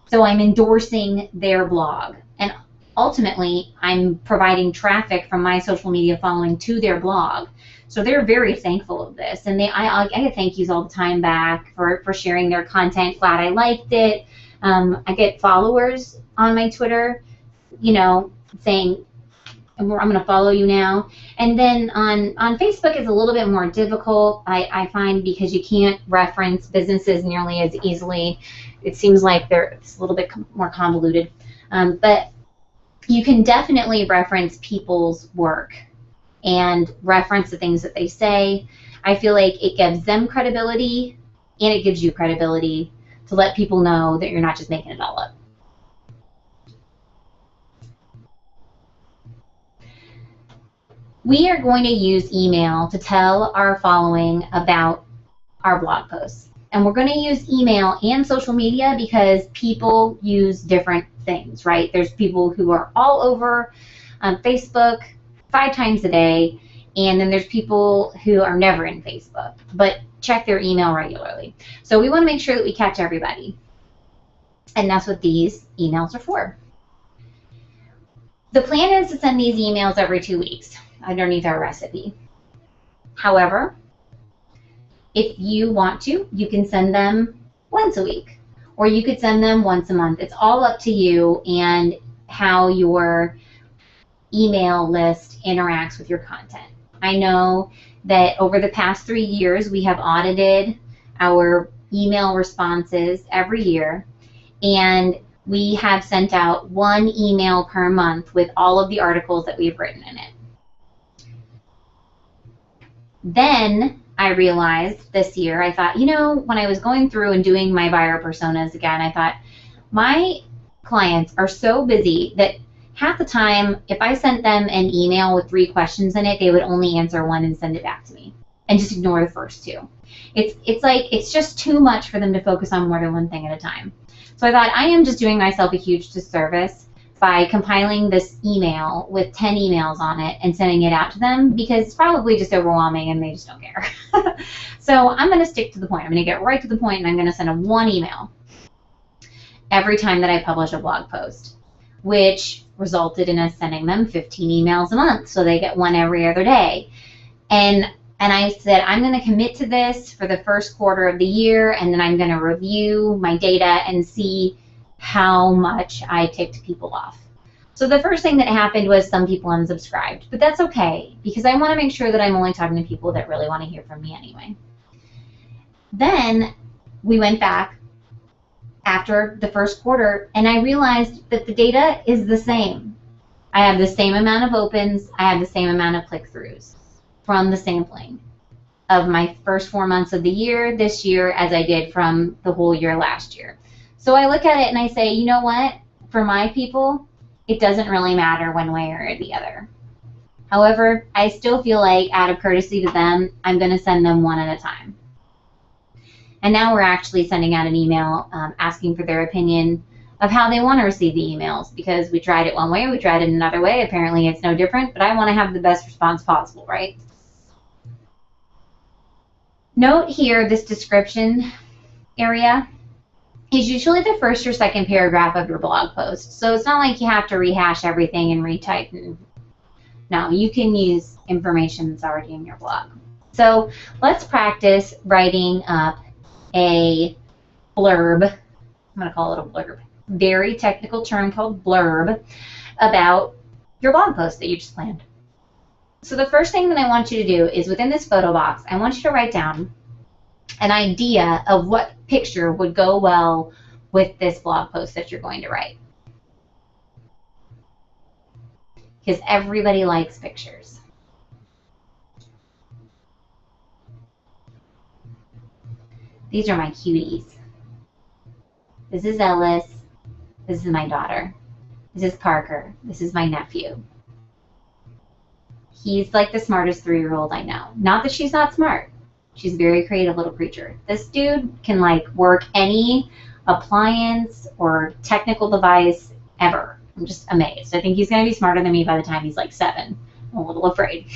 So I'm endorsing their blog. And ultimately, I'm providing traffic from my social media following to their blog. So they're very thankful of this. And I get thank yous all the time back for sharing their content. Glad I liked it. I get followers on my Twitter, you know, saying, I'm going to follow you now. And then on Facebook it's a little bit more difficult, I find, because you can't reference businesses nearly as easily. It seems like it's a little bit more convoluted. But you can definitely reference people's work and reference the things that they say. I feel like it gives them credibility and it gives you credibility to let people know that you're not just making it all up. We are going to use email to tell our following about our blog posts. And we're going to use email and social media because people use different things, right? There's people who are all over Facebook 5 times a day, and then there's people who are never in Facebook but check their email regularly. So we want to make sure that we catch everybody. And that's what these emails are for. The plan is to send these emails every 2 weeks underneath our recipe. However, if you want to, you can send them once a week, or you could send them once a month. It's all up to you and how your email list interacts with your content. I know that over the past 3 years, we have audited our email responses every year, and we have sent out 1 email per month with all of the articles that we've written in it. Then I realized this year, I thought, you know, when I was going through and doing my buyer personas again, I thought, my clients are so busy that half the time, if I sent them an email with 3 questions in it, they would only answer 1 and send it back to me and just ignore the first 2. It's like, it's just too much for them to focus on more than 1 thing at a time. So I thought, I am just doing myself a huge disservice by compiling this email with 10 emails on it and sending it out to them, because it's probably just overwhelming and they just don't care. So I'm going to stick to the point. I'm going to get right to the point, and I'm going to send them 1 email every time that I publish a blog post, which resulted in us sending them 15 emails a month, so they get 1 every other day. And I said, I'm going to commit to this for the first quarter of the year, and then I'm going to review my data and see how much I ticked people off. So the first thing that happened was some people unsubscribed, but that's okay, because I want to make sure that I'm only talking to people that really want to hear from me anyway. Then we went back after the first quarter, and I realized that the data is the same. I have the same amount of opens, I have the same amount of click-throughs from the sampling of my first 4 months of the year this year as I did from the whole year last year. So I look at it and I say, you know what? For my people, it doesn't really matter one way or the other. However, I still feel like, out of courtesy to them, I'm going to send them 1 at a time. And now we're actually sending out an email asking for their opinion of how they want to receive the emails, because we tried it one way, we tried it another way. Apparently it's no different, but I want to have the best response possible, right? Note here, this description area is usually the first or second paragraph of your blog post. So it's not like you have to rehash everything and retype. No, you can use information that's already in your blog. So let's practice writing up a blurb. I'm going to call it a blurb. Very technical term called blurb about your blog post that you just planned. So the first thing that I want you to do is, within this photo box, I want you to write down an idea of what picture would go well with this blog post that you're going to write. Because everybody likes pictures. These are my cuties. This is Ellis. This is my daughter. This is Parker. This is my nephew. He's like the smartest 3-year-old I know. Not that she's not smart. She's a very creative little creature. This dude can like work any appliance or technical device ever. I'm just amazed. I think he's going to be smarter than me by the time he's like 7. I'm a little afraid.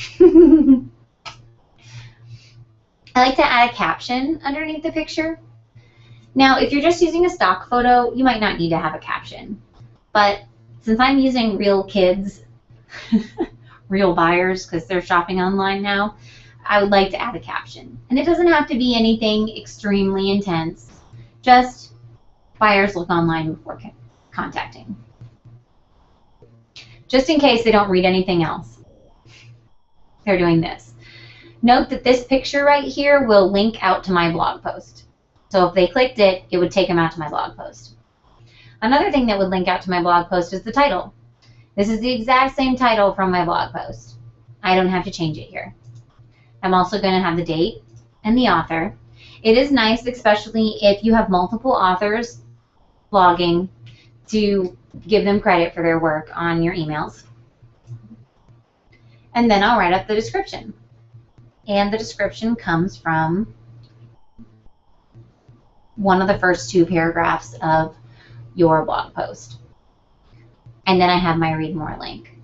I like to add a caption underneath the picture. Now, if you're just using a stock photo, you might not need to have a caption. But since I'm using real kids, real buyers, because they're shopping online now, I would like to add a caption. And it doesn't have to be anything extremely intense. Just buyers look online before contacting. just in case they don't read anything else. They're doing this. Note that this picture right here will link out to my blog post. So if they clicked it, it would take them out to my blog post. Another thing that would link out to my blog post is the title. This is the exact same title from my blog post. I don't have to change it here. I'm also going to have the date and the author. It is nice, especially if you have multiple authors blogging, to give them credit for their work on your emails. And then I'll write up the description. And the description comes from one of the first 2 paragraphs of your blog post. And then I have my read more link.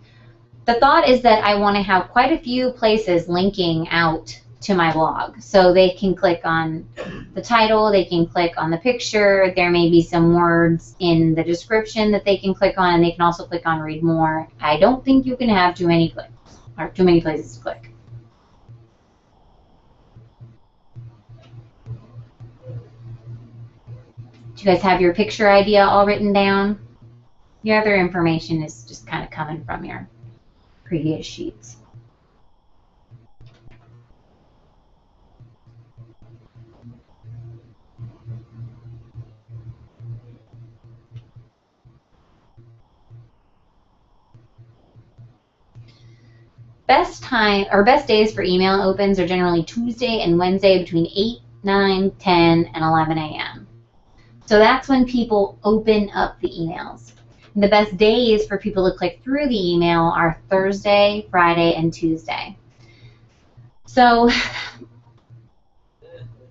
The thought is that I want to have quite a few places linking out to my blog. So they can click on the title, they can click on the picture, there may be some words in the description that they can click on, and they can also click on read more. I don't think you can have too many clicks, or too many places to click. Do you guys have your picture idea all written down? The other information is just kind of coming from your previous sheets. Best days for email opens are generally Tuesday and Wednesday between 8, 9, 10, and 11 a.m. So that's when people open up the emails. And the best days for people to click through the email are Thursday, Friday, and Tuesday. So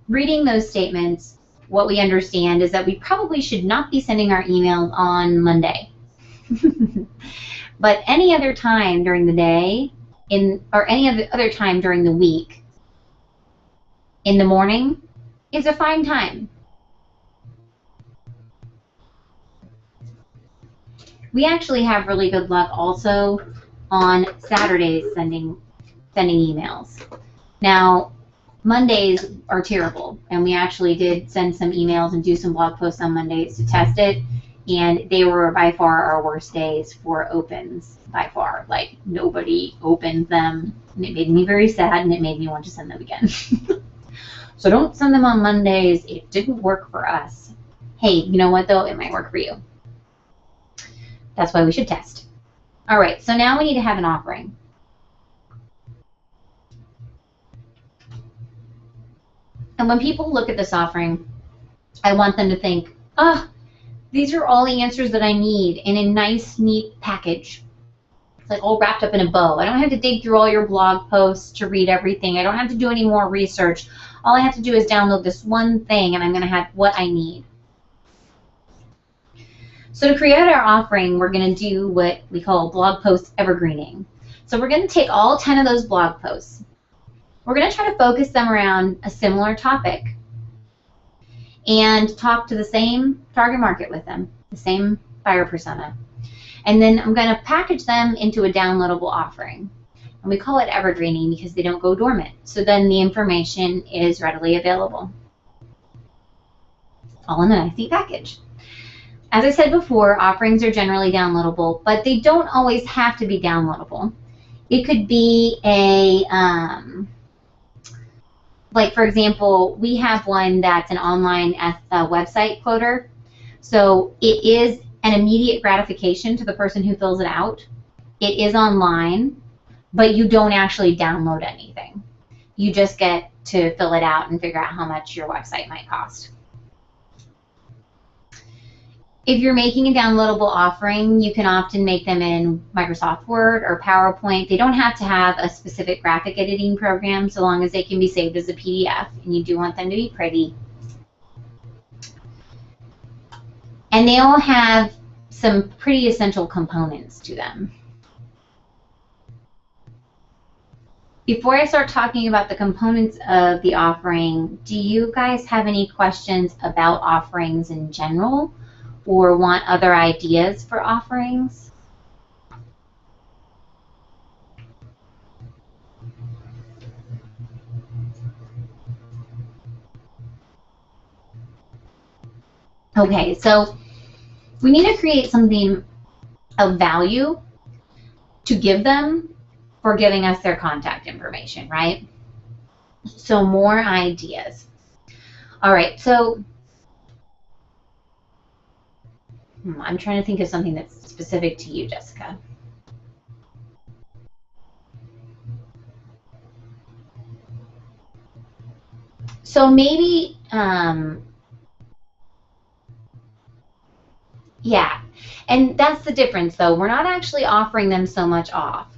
reading those statements, what we understand is that we probably should not be sending our emails on Monday. But any other time during the day, or any other time during the week, in the morning, is a fine time. We actually have really good luck also on Saturdays sending emails. Now, Mondays are terrible, and we actually did send some emails and do some blog posts on Mondays to test it, and they were by far our worst days for opens, by far. Like, nobody opened them, and it made me very sad, and it made me want to send them again. So don't send them on Mondays. It didn't work for us. Hey, you know what, though? It might work for you. That's why we should test. All right, so now we need to have an offering. And when people look at this offering, I want them to think, oh, these are all the answers that I need in a nice, neat package. It's like all wrapped up in a bow. I don't have to dig through all your blog posts to read everything. I don't have to do any more research. All I have to do is download this one thing, and I'm going to have what I need. So to create our offering, we're going to do what we call blog post evergreening. So we're going to take all 10 of those blog posts. We're going to try to focus them around a similar topic and talk to the same target market with them, the same buyer persona. And then I'm going to package them into a downloadable offering. And we call it evergreening because they don't go dormant. So then the information is readily available, all in a nice neat package. As I said before, offerings are generally downloadable, but they don't always have to be downloadable. It could be a, like for example, we have one that's an online website quoter. So it is an immediate gratification to the person who fills it out. It is online, but you don't actually download anything. You just get to fill it out and figure out how much your website might cost. If you're making a downloadable offering, you can often make them in Microsoft Word or PowerPoint. They don't have to have a specific graphic editing program so long as they can be saved as a PDF, and you do want them to be pretty. And they all have some pretty essential components to them. Before I start talking about the components of the offering, do you guys have any questions about offerings in general? Or want other ideas for offerings? Okay, so we need to create something of value to give them for giving us their contact information, right? So more ideas. All right, so I'm trying to think of something that's specific to you, Jessica. So maybe, yeah, and that's the difference though. We're not actually offering them so much off.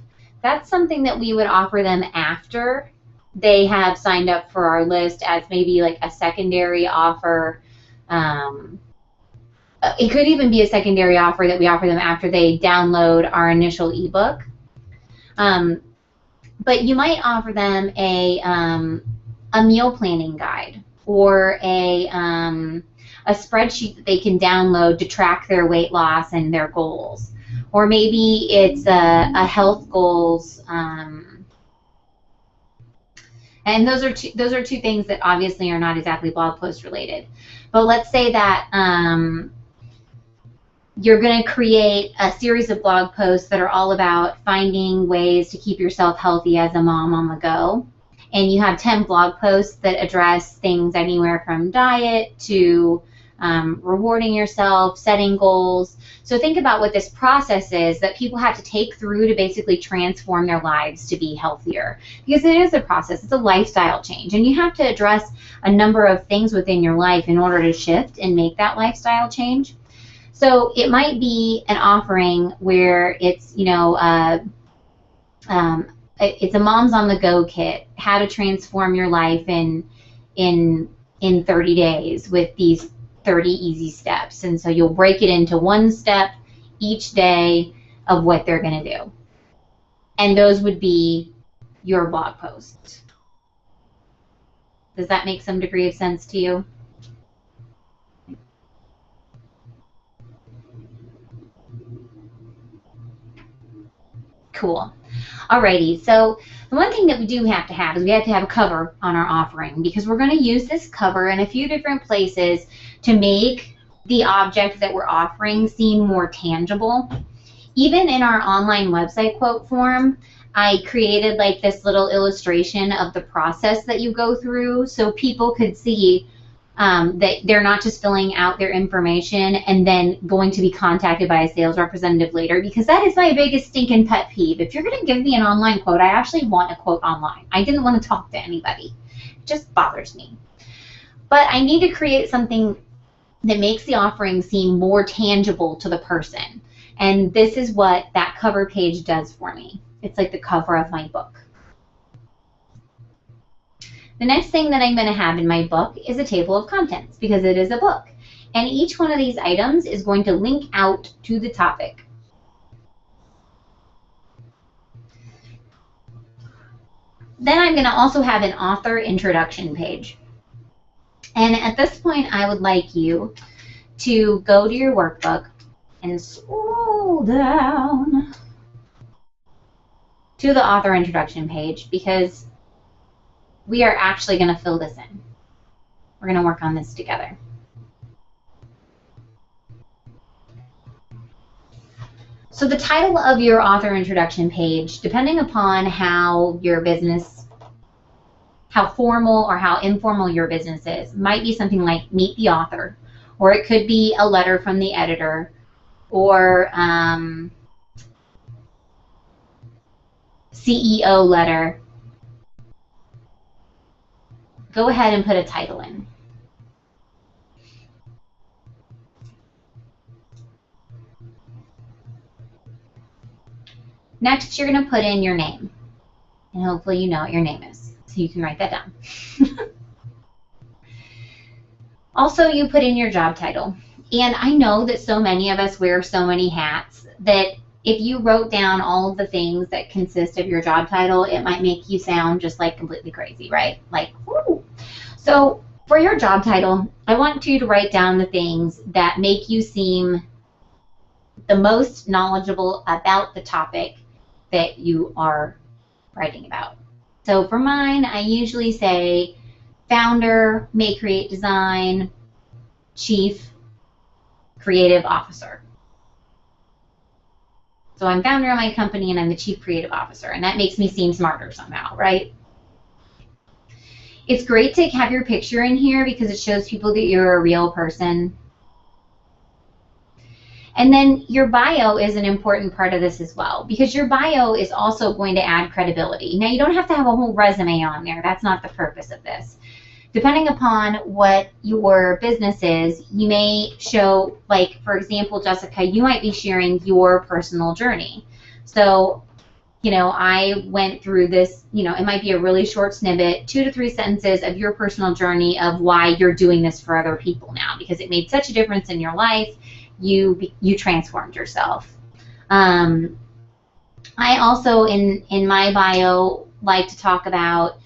That's something that we would offer them after they have signed up for our list as maybe like a secondary offer. It could even be a secondary offer that we offer them after they download our initial ebook. But you might offer them a meal planning guide or a spreadsheet that they can download to track their weight loss and their goals. Or maybe it's a health goals, and those are two things that obviously are not exactly blog post related. But let's say that you're going to create a series of blog posts that are all about finding ways to keep yourself healthy as a mom on the go. And you have 10 blog posts that address things anywhere from diet to rewarding yourself, setting goals. So think about what this process is that people have to take through to basically transform their lives to be healthier. Because it is a process, it's a lifestyle change. And you have to address a number of things within your life in order to shift and make that lifestyle change. So it might be an offering where it's, you know, it's a Moms on the Go kit, how to transform your life in 30 days with these 30 easy steps. And so you'll break it into one step each day of what they're going to do. And those would be your blog posts. Does that make some degree of sense to you? Cool. Alrighty, so the one thing that we do have to have is we have to have a cover on our offering, because we're going to use this cover in a few different places to make the object that we're offering seem more tangible. Even in our online website quote form, I created like this little illustration of the process that you go through so people could see that they're not just filling out their information and then going to be contacted by a sales representative later, because that is my biggest stinking pet peeve. If you're going to give me an online quote, I actually want a quote online. I didn't want to talk to anybody. It just bothers me. But I need to create something that makes the offering seem more tangible to the person. And this is what that cover page does for me. It's like the cover of my book. The next thing that I'm going to have in my book is a table of contents, because it is a book. And each one of these items is going to link out to the topic. Then I'm going to also have an author introduction page. And at this point, I would like you to go to your workbook and scroll down to the author introduction page, because we are actually going to fill this in. We're going to work on this together. So the title of your author introduction page, depending upon how your business, how formal or how informal your business is, might be something like Meet the Author, or it could be a letter from the editor, or CEO letter. Go ahead and put a title in. Next, you're going to put in your name. And hopefully you know what your name is, so you can write that down. Also, you put in your job title. And I know that so many of us wear so many hats that if you wrote down all of the things that consist of your job title, it might make you sound just like completely crazy, right? Like, whoo. So for your job title, I want you to write down the things that make you seem the most knowledgeable about the topic that you are writing about. So for mine, I usually say founder, May Create Design, chief creative officer. So I'm founder of my company and I'm the chief creative officer, and that makes me seem smarter somehow, right? It's great to have your picture in here because it shows people that you're a real person. And then your bio is an important part of this as well, because your bio is also going to add credibility. Now, you don't have to have a whole resume on there. That's not the purpose of this. Depending upon what your business is, you may show, like, for example, Jessica, you might be sharing your personal journey. So, you know, I went through this, you know, it might be a really short snippet, 2 to 3 sentences of your personal journey of why you're doing this for other people now, because it made such a difference in your life. You transformed yourself. I also, in my bio, like to talk about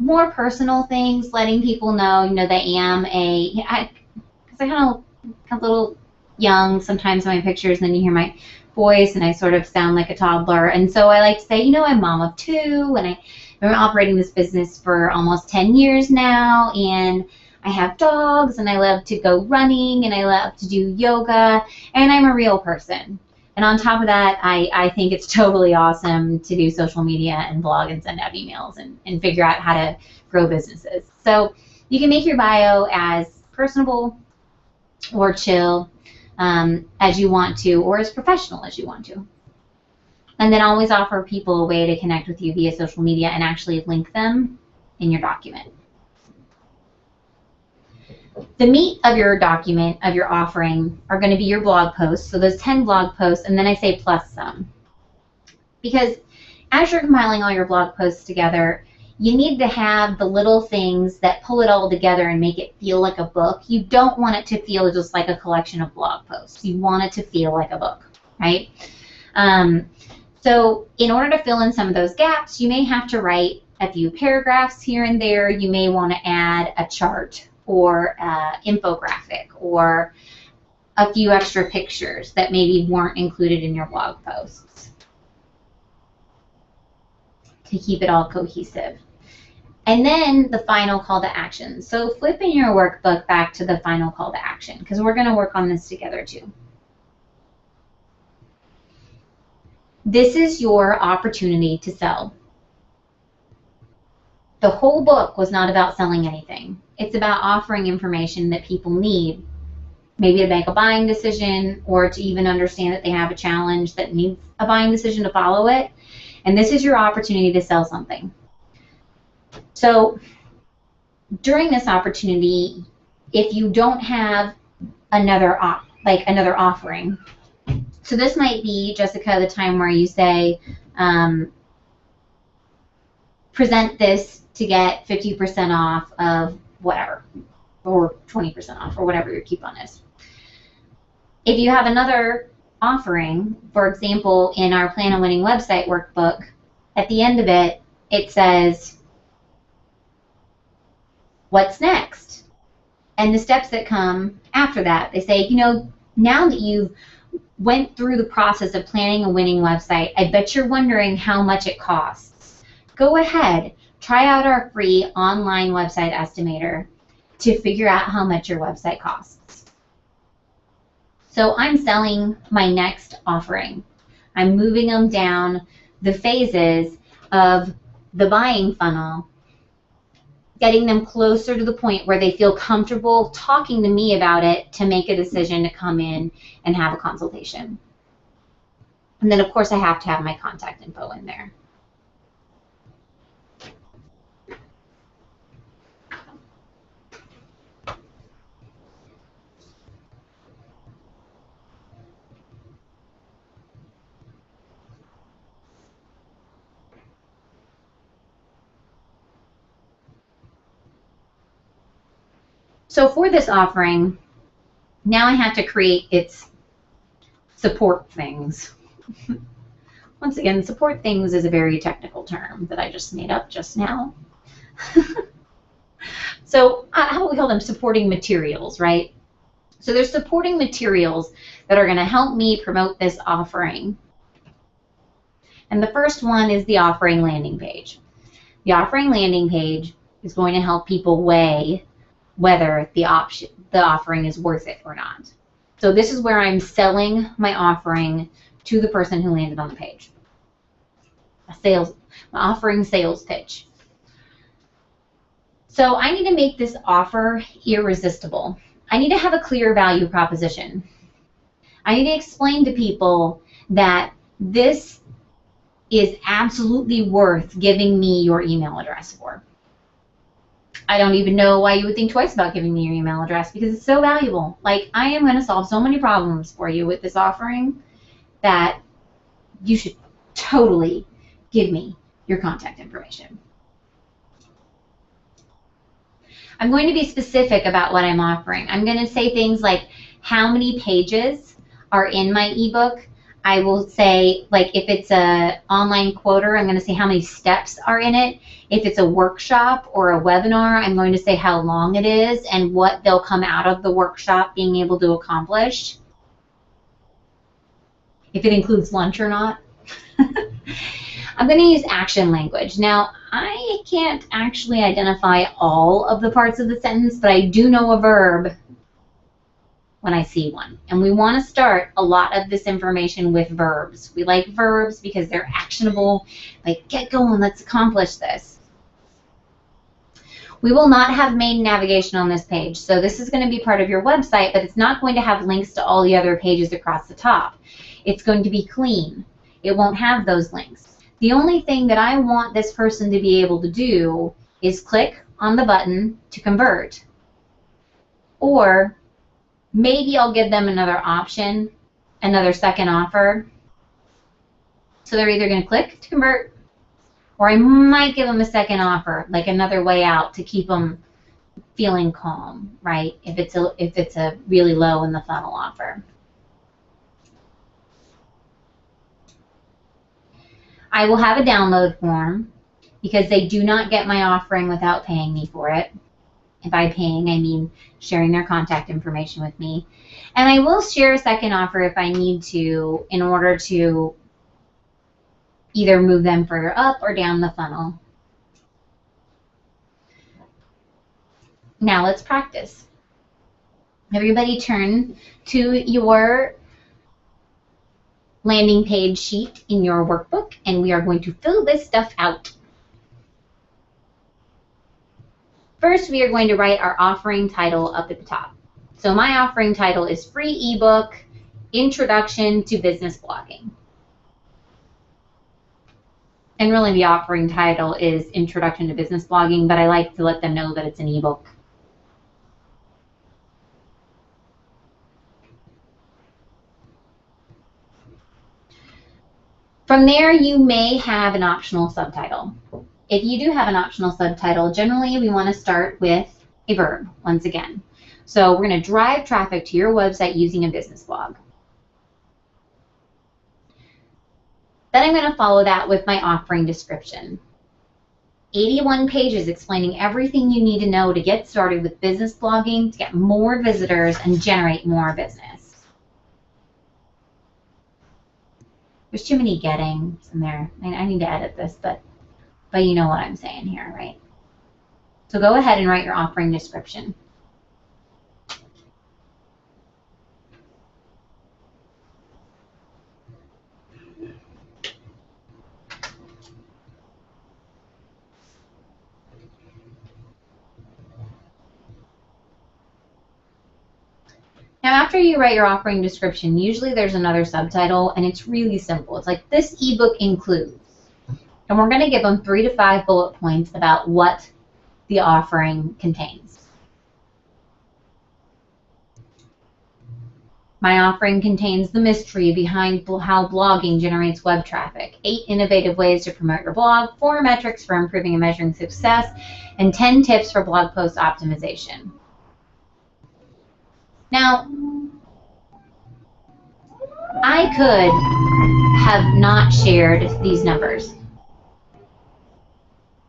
more personal things, letting people know, you know, that I am because I kind of a little young sometimes in my pictures, and then you hear my voice and I sort of sound like a toddler. And so I like to say, you know, I'm mom of 2, and I've been operating this business for almost 10 years now, and I have dogs, and I love to go running, and I love to do yoga, and I'm a real person. And on top of that, I think it's totally awesome to do social media and blog and send out emails and figure out how to grow businesses. So you can make your bio as personable or chill as you want to, or as professional as you want to. And then always offer people a way to connect with you via social media and actually link them in your document. The meat of your document, of your offering, are going to be your blog posts. So those 10 blog posts, and then I say plus some. Because as you're compiling all your blog posts together, you need to have the little things that pull it all together and make it feel like a book. You don't want it to feel just like a collection of blog posts. You want it to feel like a book, right? So in order to fill in some of those gaps, you may have to write a few paragraphs here and there. You may want to add a chart or infographic or a few extra pictures that maybe weren't included in your blog posts to keep it all cohesive. And then the final call to action. So flip in your workbook back to the final call to action, because we're going to work on this together too. This is your opportunity to sell. The whole book was not about selling anything. It's about offering information that people need, maybe to make a buying decision or to even understand that they have a challenge that needs a buying decision to follow it. And this is your opportunity to sell something. So during this opportunity, if you don't have another offering, so this might be, Jessica, the time where you say, present this to get 50% off of whatever, or 20% off, or whatever your coupon is. If you have another offering, for example, in our Plan on Winning website workbook, at the end of it, it says, what's next? And the steps that come after that. They say, you know, now that you've went through the process of planning a winning website, I bet you're wondering how much it costs. Go ahead, try out our free online website estimator to figure out how much your website costs. So I'm selling my next offering. I'm moving them down the phases of the buying funnel, getting them closer to the point where they feel comfortable talking to me about it to make a decision to come in and have a consultation. And then, of course, I have to have my contact info in there. So for this offering, now I have to create its support things. Once again, support things is a very technical term that I just made up just now. So how about we call them supporting materials, right? So there's supporting materials that are going to help me promote this offering. And the first one is the offering landing page. The offering landing page is going to help people weigh whether the offering is worth it or not. So this is where I'm selling my offering to the person who landed on the page. My offering sales pitch. So I need to make this offer irresistible. I need to have a clear value proposition. I need to explain to people that this is absolutely worth giving me your email address for. I don't even know why you would think twice about giving me your email address, because it's so valuable. Like, I am going to solve so many problems for you with this offering that you should totally give me your contact information. I'm going to be specific about what I'm offering. I'm going to say things like how many pages are in my ebook. I will say, like, if it's an online quoter, I'm going to say how many steps are in it. If it's a workshop or a webinar, I'm going to say how long it is and what they'll come out of the workshop being able to accomplish. If it includes lunch or not. I'm going to use action language. Now, I can't actually identify all of the parts of the sentence, but I do know a verb when I see one. And we want to start a lot of this information with verbs. We like verbs because they're actionable. Like, get going, let's accomplish this. We will not have main navigation on this page. So this is going to be part of your website, but it's not going to have links to all the other pages across the top. It's going to be clean. It won't have those links. The only thing that I want this person to be able to do is click on the button to convert. Or maybe I'll give them another option, another second offer. So they're either going to click to convert, or I might give them a second offer, like another way out to keep them feeling calm, right? If it's a really low in the funnel offer. I will have a download form because they do not get my offering without paying me for it. And by paying, I mean sharing their contact information with me. And I will share a second offer if I need to in order to either move them further up or down the funnel. Now let's practice. Everybody turn to your landing page sheet in your workbook, and we are going to fill this stuff out. First, we are going to write our offering title up at the top. So my offering title is Free Ebook, Introduction to Business Blogging. And really the offering title is Introduction to Business Blogging, but I like to let them know that it's an ebook. From there, you may have an optional subtitle. If you do have an optional subtitle, generally we want to start with a verb, once again. So we're going to drive traffic to your website using a business blog. Then I'm going to follow that with my offering description. 81 pages explaining everything you need to know to get started with business blogging, to get more visitors and generate more business. There's too many gettings in there. I need to edit this, but you know what I'm saying here, right? So go ahead and write your offering description. Now, after you write your offering description, usually there's another subtitle, and it's really simple. It's like, this ebook includes. And we're going to give them 3 to 5 bullet points about what the offering contains. My offering contains the mystery behind how blogging generates web traffic, 8 innovative ways to promote your blog, 4 metrics for improving and measuring success, and 10 tips for blog post optimization. Now, I could have not shared these numbers.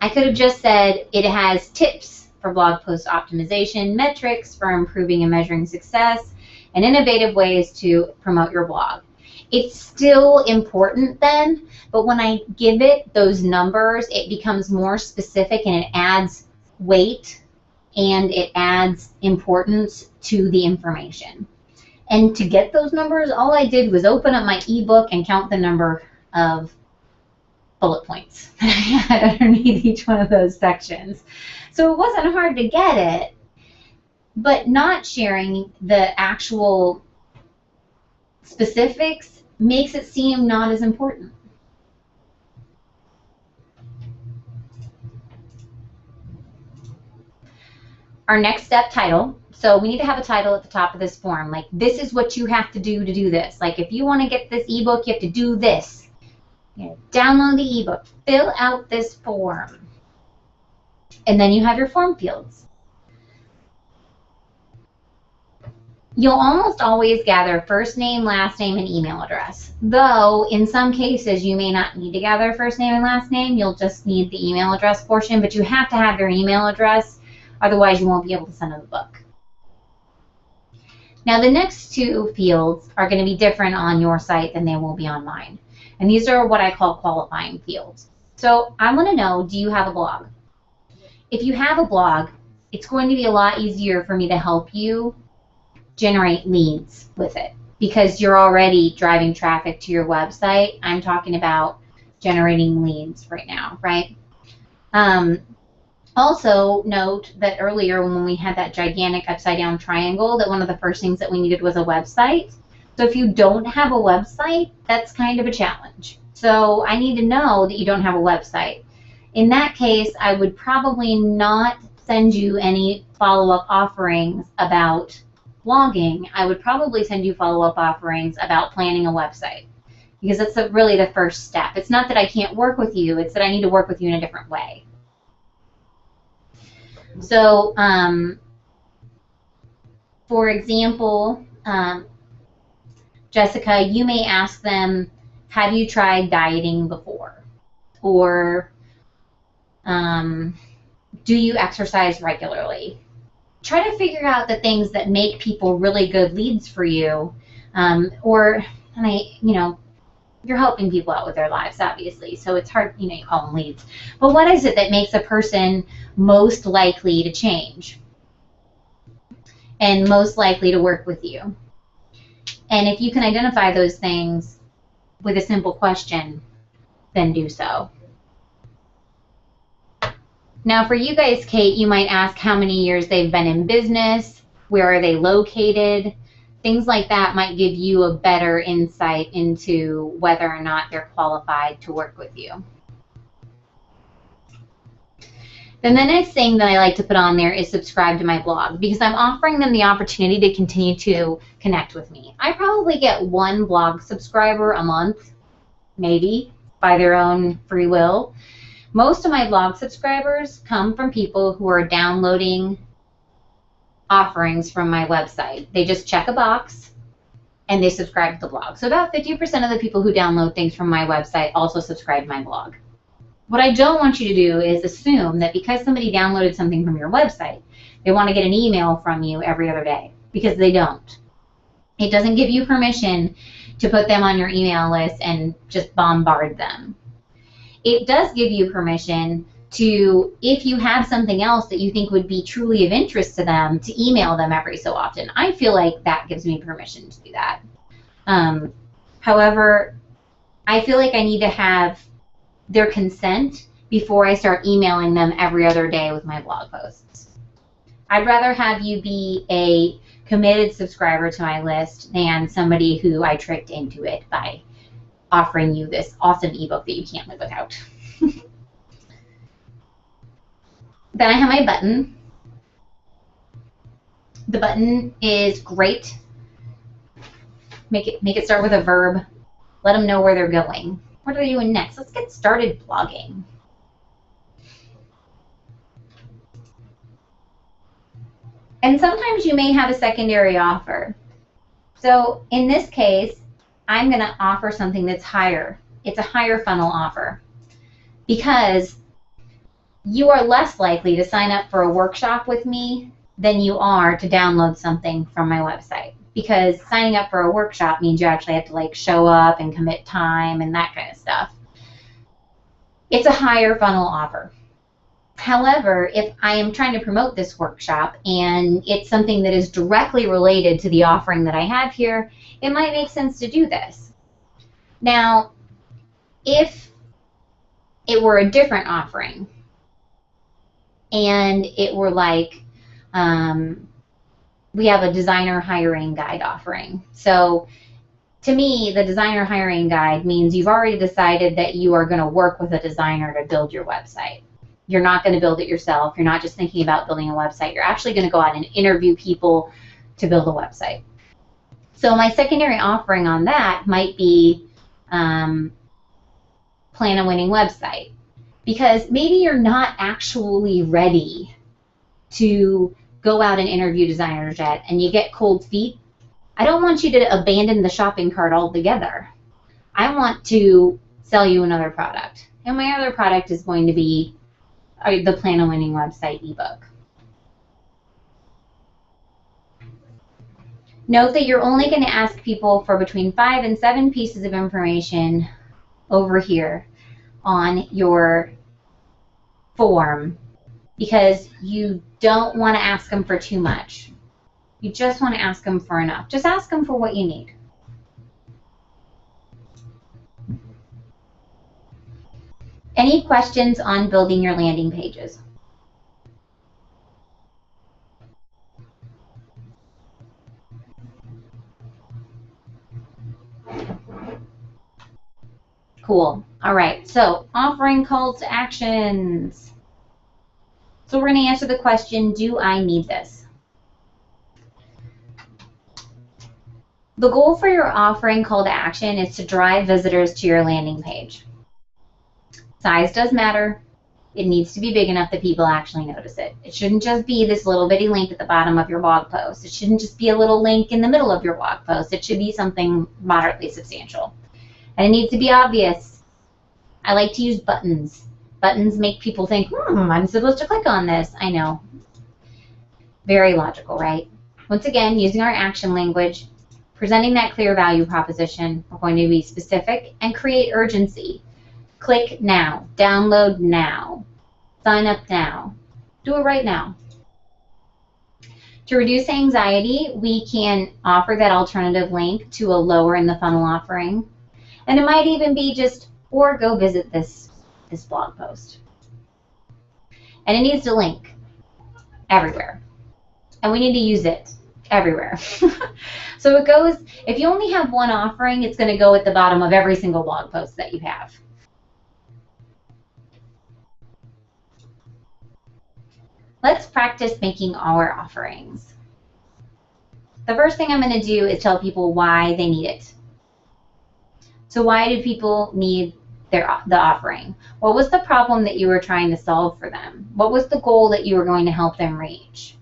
I could have just said it has tips for blog post optimization, metrics for improving and measuring success, and innovative ways to promote your blog. It's still important then, but when I give it those numbers, it becomes more specific and it adds weight and it adds importance to the information. And to get those numbers, all I did was open up my ebook and count the number of bullet points that I had underneath each one of those sections. So it wasn't hard to get it, but not sharing the actual specifics makes it seem not as important. Our next step, title. So we need to have a title at the top of this form. Like, this is what you have to do this. Like, if you want to get this ebook, you have to do this. You know, download the ebook, fill out this form, and then you have your form fields. You'll almost always gather first name, last name, and email address. Though, in some cases, you may not need to gather first name and last name. You'll just need the email address portion, but you have to have their email address. Otherwise, you won't be able to send them the book. Now, the next two fields are going to be different on your site than they will be on mine. And these are what I call qualifying fields. So I want to know, do you have a blog? If you have a blog, it's going to be a lot easier for me to help you generate leads with it because you're already driving traffic to your website. I'm talking about generating leads right now, right? Also, note that earlier when we had that gigantic upside-down triangle, that one of the first things that we needed was a website. So if you don't have a website, that's kind of a challenge. So I need to know that you don't have a website. In that case, I would probably not send you any follow-up offerings about blogging. I would probably send you follow-up offerings about planning a website because that's really the first step. It's not that I can't work with you, it's that I need to work with you in a different way. So, for example, Jessica, you may ask them, have you tried dieting before? Or do you exercise regularly? Try to figure out the things that make people really good leads for you. You're helping people out with their lives, obviously, so it's hard, you call them leads. But what is it that makes a person most likely to change and most likely to work with you? And if you can identify those things with a simple question, then do so. Now for you guys, Kate, you might ask how many years they've been in business, where are they located. Things like that might give you a better insight into whether or not they're qualified to work with you. Then the next thing that I like to put on there is subscribe to my blog, because I'm offering them the opportunity to continue to connect with me. I probably get one blog subscriber a month, maybe, by their own free will. Most of my blog subscribers come from people who are downloading offerings from my website. They just check a box and they subscribe to the blog. So about 50% of the people who download things from my website also subscribe to my blog. What I don't want you to do is assume that because somebody downloaded something from your website, they want to get an email from you every other day, because they don't. It doesn't give you permission to put them on your email list and just bombard them. It does give you permission to, if you have something else that you think would be truly of interest to them, to email them every so often. I feel like that gives me permission to do that. However, I feel like I need to have their consent before I start emailing them every other day with my blog posts. I'd rather have you be a committed subscriber to my list than somebody who I tricked into it by offering you this awesome ebook that you can't live without. Then I have my button. The button is great. Make it start with a verb. Let them know where they're going. What are they doing next? Let's get started blogging. And sometimes you may have a secondary offer. So in this case, I'm going to offer something that's higher. It's a higher funnel offer, because you are less likely to sign up for a workshop with me than you are to download something from my website. Because signing up for a workshop means you actually have to show up and commit time and that kind of stuff. It's a higher funnel offer. However, if I am trying to promote this workshop and it's something that is directly related to the offering that I have here, it might make sense to do this. Now, if it were a different offering and it were like, we have a designer hiring guide offering. So to me, the designer hiring guide means you've already decided that you are going to work with a designer to build your website. You're not going to build it yourself. You're not just thinking about building a website. You're actually going to go out and interview people to build a website. So my secondary offering on that might be Plan a Winning Website. Because maybe you're not actually ready to go out and interview designers yet and you get cold feet. I don't want you to abandon the shopping cart altogether. I want to sell you another product. And my other product is going to be the Plan a Winning Website ebook. Note that you're only going to ask people for between 5 and 7 pieces of information over here on your form because you don't want to ask them for too much. You just want to ask them for enough. Just ask them for what you need. Any questions on building your landing pages? Cool. All right, so offering calls to actions. So we're going to answer the question, do I need this? The goal for your offering call to action is to drive visitors to your landing page. Size does matter. It needs to be big enough that people actually notice it. It shouldn't just be this little bitty link at the bottom of your blog post. It shouldn't just be a little link in the middle of your blog post. It should be something moderately substantial. And it needs to be obvious. I like to use buttons. Buttons make people think, I'm supposed to click on this. I know. Very logical, right? Once again, using our action language, presenting that clear value proposition, we're going to be specific and create urgency. Click now. Download now. Sign up now. Do it right now. To reduce anxiety, we can offer that alternative link to a lower in the funnel offering. And it might even be just, or go visit this blog post. And it needs to link everywhere. And we need to use it everywhere. So it goes, if you only have one offering, it's going to go at the bottom of every single blog post that you have. Let's practice making our offerings. The first thing I'm going to do is tell people why they need it. So why do people need the offering? What was the problem that you were trying to solve for them? What was the goal that you were going to help them reach?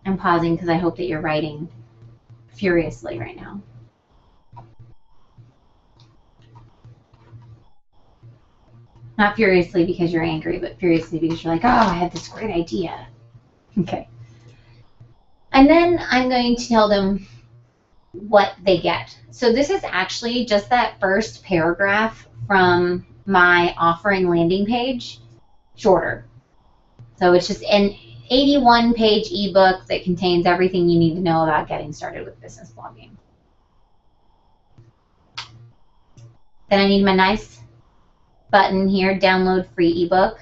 I'm pausing because I hope that you're writing furiously right now. Not furiously because you're angry, but furiously because you're like, oh, I have this great idea. Okay. And then I'm going to tell them what they get. So this is actually just that first paragraph from my offering landing page, shorter. So it's just an 81-page ebook that contains everything you need to know about getting started with business blogging. Then I need my nice button here, download free ebook.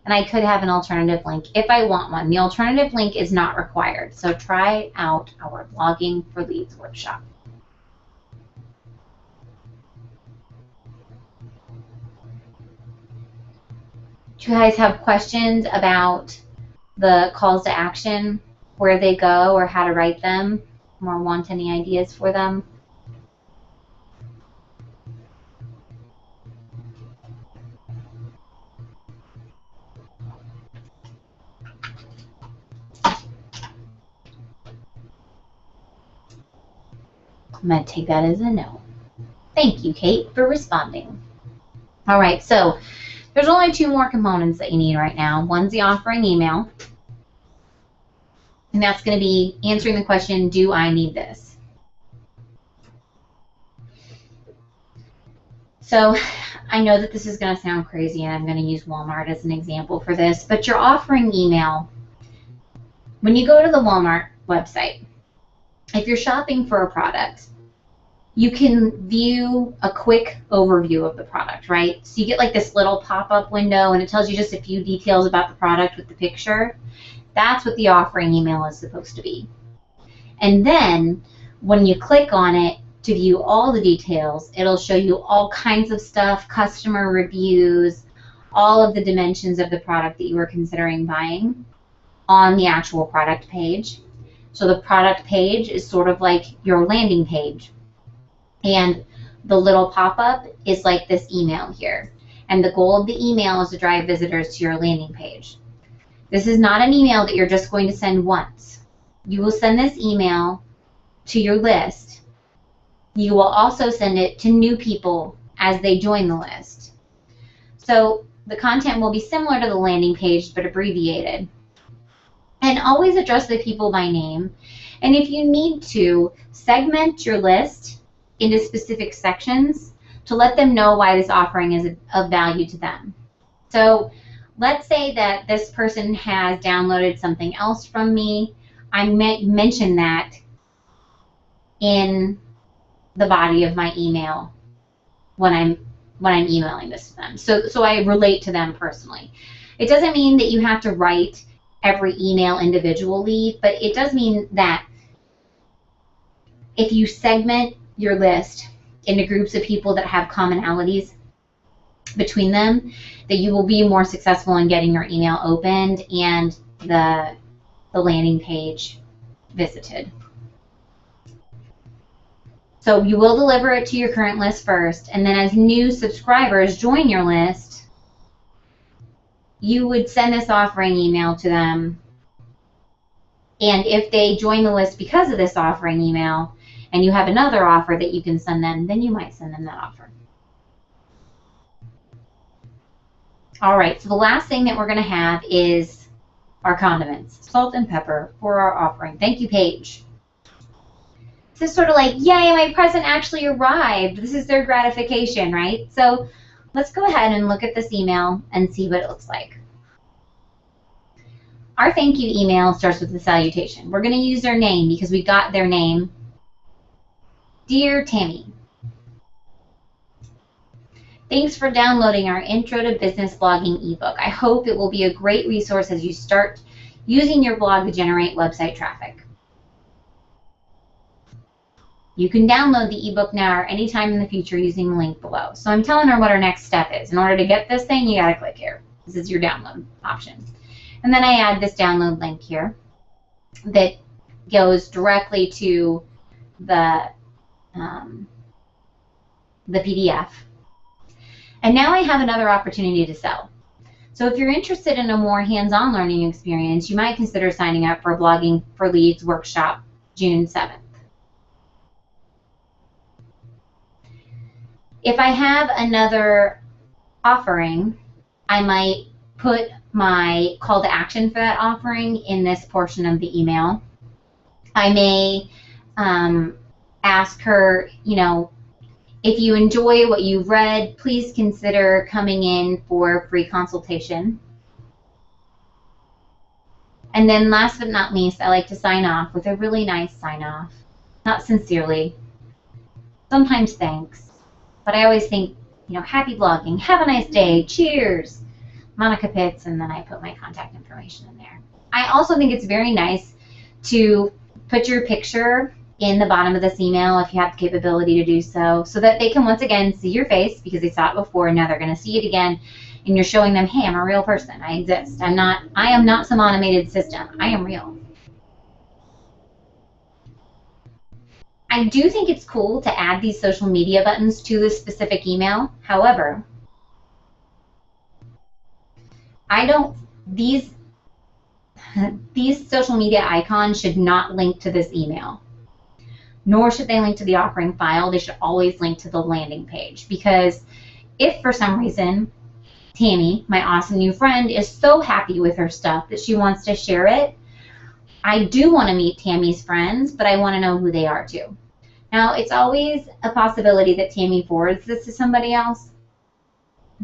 And I could have an alternative link if I want one. The alternative link is not required. So try out our Blogging for Leads workshop. Do you guys have questions about the calls to action, where they go or how to write them, or want any ideas for them? I'm going to take that as a no. Thank you, Kate, for responding. All right, so there's only 2 more components that you need right now. One's the offering email, And that's going to be answering the question, do I need this? So I know that this is going to sound crazy, and I'm going to use Walmart as an example for this, but your offering email, when you go to the Walmart website, if you're shopping for a product, you can view a quick overview of the product, right? So you get like this little pop-up window, and it tells you just a few details about the product with the picture. That's what the offering email is supposed to be. And then when you click on it to view all the details, it'll show you all kinds of stuff, customer reviews, all of the dimensions of the product that you were considering buying on the actual product page. So the product page is sort of like your landing page. And the little pop-up is like this email here. And the goal of the email is to drive visitors to your landing page. This is not an email that you're just going to send once. You will send this email to your list. You will also send it to new people as they join the list. So the content will be similar to the landing page, but abbreviated. And always address the people by name. And if you need to, segment your list into specific sections to let them know why this offering is of value to them. So let's say that this person has downloaded something else from me. I mention that in the body of my email when I'm emailing this to them. So I relate to them personally. It doesn't mean that you have to write every email individually, but it does mean that if you segment your list into groups of people that have commonalities between them, that you will be more successful in getting your email opened and the landing page visited. So you will deliver it to your current list first, and then as new subscribers join your list, you would send this offering email to them. And if they join the list because of this offering email, and you have another offer that you can send them, then you might send them that offer. All right, so the last thing that we're going to have is our condiments, salt and pepper for our offering. Thank you, Paige. This is sort of like, yay, my present actually arrived. This is their gratification, right? So let's go ahead and look at this email and see what it looks like. Our thank you email starts with the salutation. We're going to use their name because we got their name. Dear Tammy, thanks for downloading our Intro to Business Blogging ebook. I hope it will be a great resource as you start using your blog to generate website traffic. You can download the ebook now or anytime in the future using the link below. So I'm telling her what our next step is. In order to get this thing, you got to click here. This is your download option. And then I add this download link here that goes directly to the PDF. And now I have another opportunity to sell. So if you're interested in a more hands-on learning experience, you might consider signing up for Blogging for Leads workshop June 7th. If I have another offering, I might put my call to action for that offering in this portion of the email. I may ask her, you know, if you enjoy what you've read, please consider coming in for a free consultation. And then last but not least, I like to sign off with a really nice sign off. Not sincerely. Sometimes thanks. But I always think, you know, happy blogging, have a nice day, cheers, Monica Pitts, and then I put my contact information in there. I also think it's very nice to put your picture in the bottom of this email if you have the capability to do so, so that they can once again see your face because they saw it before and now they're going to see it again, and you're showing them, hey, I'm a real person. I exist. I am not some automated system. I am real. I do think it's cool to add these social media buttons to this specific email. However, these social media icons should not link to this email, nor should they link to the offering file. They should always link to the landing page, because if for some reason Tammy, my awesome new friend, is so happy with her stuff that she wants to share it, I do want to meet Tammy's friends, but I want to know who they are too. Now, it's always a possibility that Tammy forwards this to somebody else,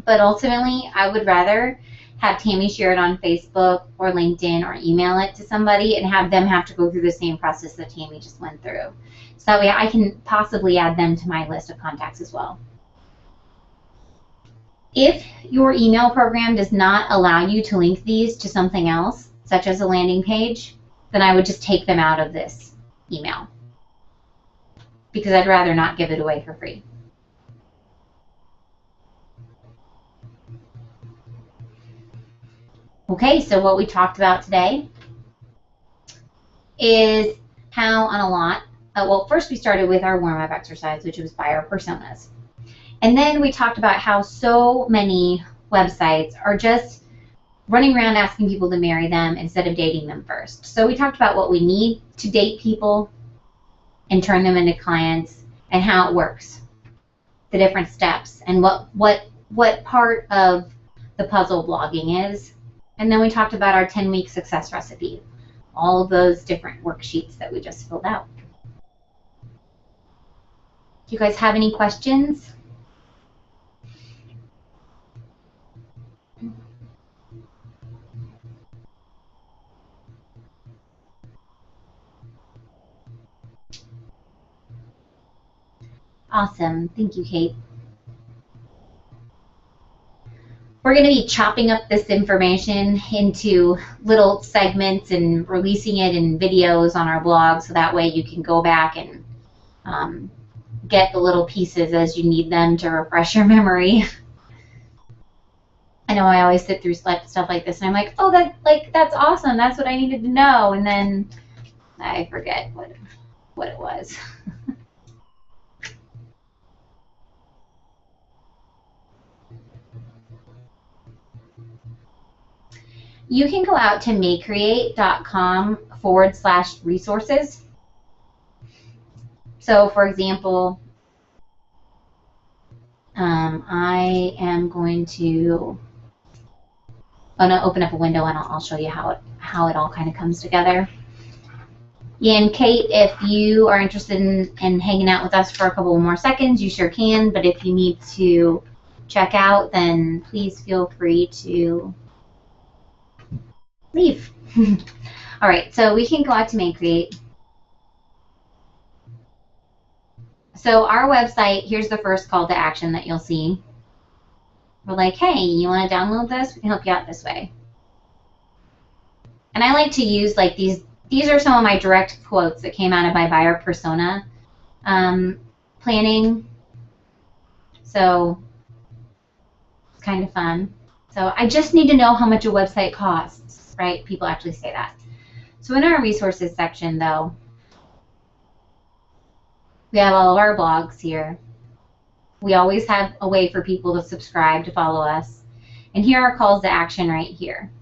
but ultimately, I would rather have Tammy share it on Facebook or LinkedIn or email it to somebody and have them have to go through the same process that Tammy just went through. So that way I can possibly add them to my list of contacts as well. If your email program does not allow you to link these to something else, such as a landing page, then I would just take them out of this email, because I'd rather not give it away for free. Okay, so what we talked about today is how on a lot, well, first we started with our warm-up exercise, which was buyer personas. And then we talked about how so many websites are just running around asking people to marry them instead of dating them first. So we talked about what we need to date people and turn them into clients and how it works, the different steps, and what part of the puzzle blogging is. And then we talked about our 10-week success recipe, all of those different worksheets that we just filled out. Do you guys have any questions? Awesome. Thank you, Kate. We're going to be chopping up this information into little segments and releasing it in videos on our blog, so that way you can go back and get the little pieces as you need them to refresh your memory. I know I always sit through stuff like this and I'm like, oh, that's awesome. That's what I needed to know. And then I forget what it was. You can go out to mayecreate.com/resources. So, for example, I am going to open up a window and I'll show you how it all kind of comes together. And Kate, if you are interested in hanging out with us for a couple more seconds, you sure can. But if you need to check out, then please feel free to leave. All right, so we can go out to MakeCreate. So our website, here's the first call to action that you'll see. We're like, hey, you want to download this? We can help you out this way. And I like to use like these are some of my direct quotes that came out of my buyer persona planning. So it's kind of fun. So I just need to know how much a website costs, right? People actually say that. So in our resources section, though, we have all of our blogs here. We always have a way for people to subscribe, to follow us. And here are calls to action right here.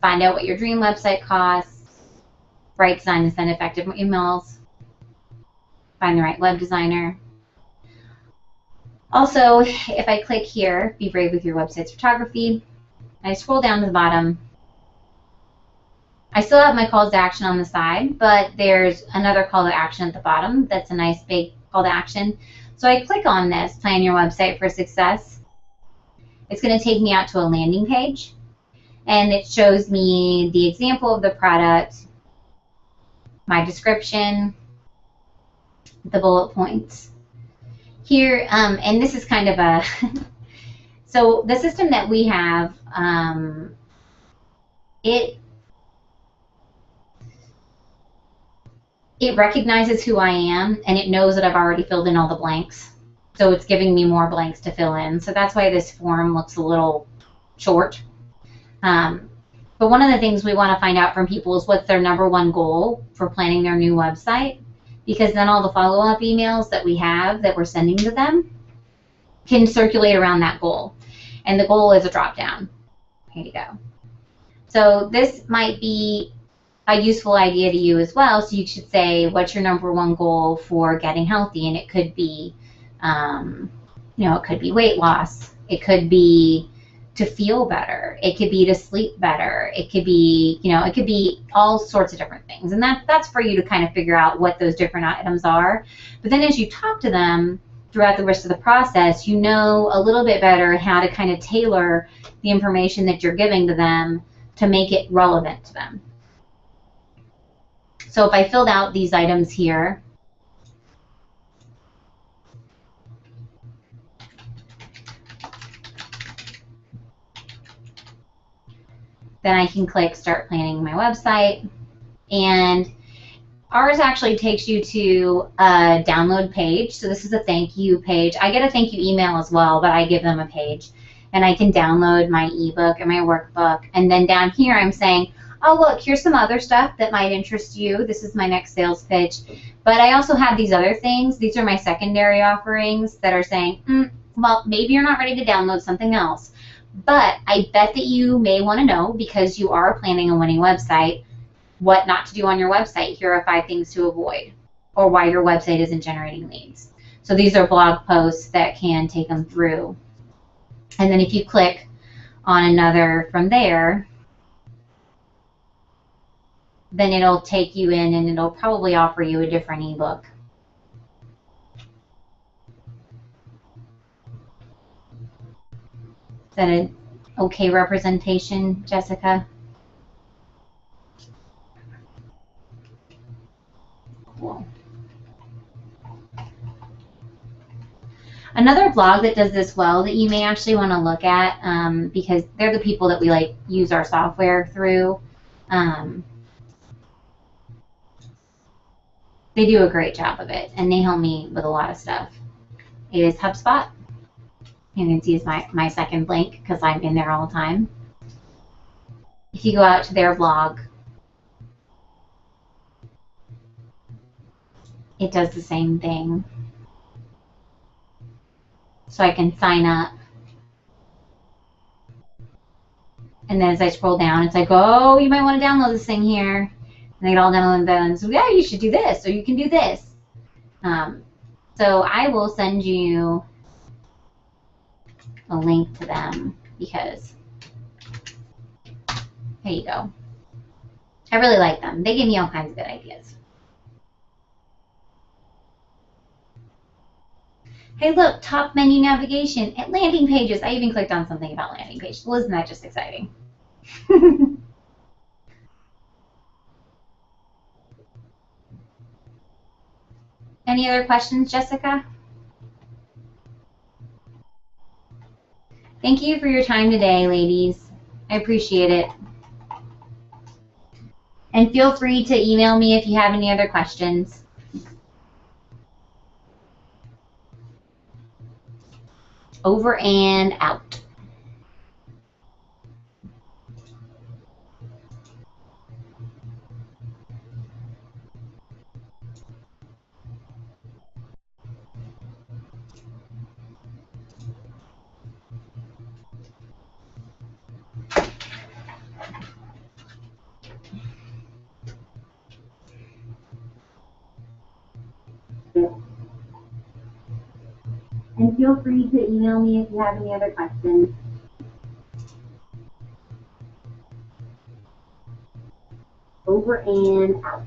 Find out what your dream website costs. Write, design, and send effective emails. Find the right web designer. Also, if I click here, be brave with your website's photography, and I scroll down to the bottom, I still have my calls to action on the side, but there's another call to action at the bottom that's a nice big call to action. So I click on this, plan your website for success. It's going to take me out to a landing page, and it shows me the example of the product, my description, the bullet points. Here, and this is kind of a, so the system that we have, it recognizes who I am, and it knows that I've already filled in all the blanks. So it's giving me more blanks to fill in. So that's why this form looks a little short. But one of the things we want to find out from people is what's their #1 goal for planning their new website, because then all the follow-up emails that we have that we're sending to them can circulate around that goal. And the goal is a drop-down. Here you go. So this might be a useful idea to you as well. So you should say, what's your #1 goal for getting healthy? And it could be, it could be weight loss. It could be to feel better. It could be to sleep better. It could be, you know, it could be all sorts of different things. And that's for you to kind of figure out what those different items are. But then as you talk to them throughout the rest of the process, you know a little bit better how to kind of tailor the information that you're giving to them to make it relevant to them. So if I filled out these items here, then I can click Start Planning My Website, and ours actually takes you to a download page. So this is a thank you page. I get a thank you email as well, but I give them a page, and I can download my ebook and my workbook. And then down here I'm saying, oh look, here's some other stuff that might interest you. This is my next sales pitch. But I also have these other things. These are my secondary offerings that are saying, well, maybe you're not ready to download something else. But I bet that you may want to know, because you are planning a winning website, what not to do on your website. Here are 5 things to avoid, or why your website isn't generating leads. So these are blog posts that can take them through. And then if you click on another from there, then it'll take you in and it'll probably offer you a different ebook. Is that an okay representation, Jessica? Cool. Another blog that does this well that you may actually want to look at, because they're the people that we like use our software through. They do a great job of it, and they help me with a lot of stuff. It is HubSpot. You can see it's my second link because I'm in there all the time. If you go out to their blog, it does the same thing. So I can sign up. And then as I scroll down, it's like, oh, you might want to download this thing here. And they get all downloaded and so yeah, you should do this, or you can do this. So I will send you a link to them because there you go. I really like them. They give me all kinds of good ideas. Hey, look, top menu navigation at landing pages. I even clicked on something about landing pages. Well, isn't that just exciting? Any other questions, Jessica? Thank you for your time today, ladies. I appreciate it. And feel free to email me if you have any other questions. Over and out. And feel free to email me if you have any other questions. Over and out.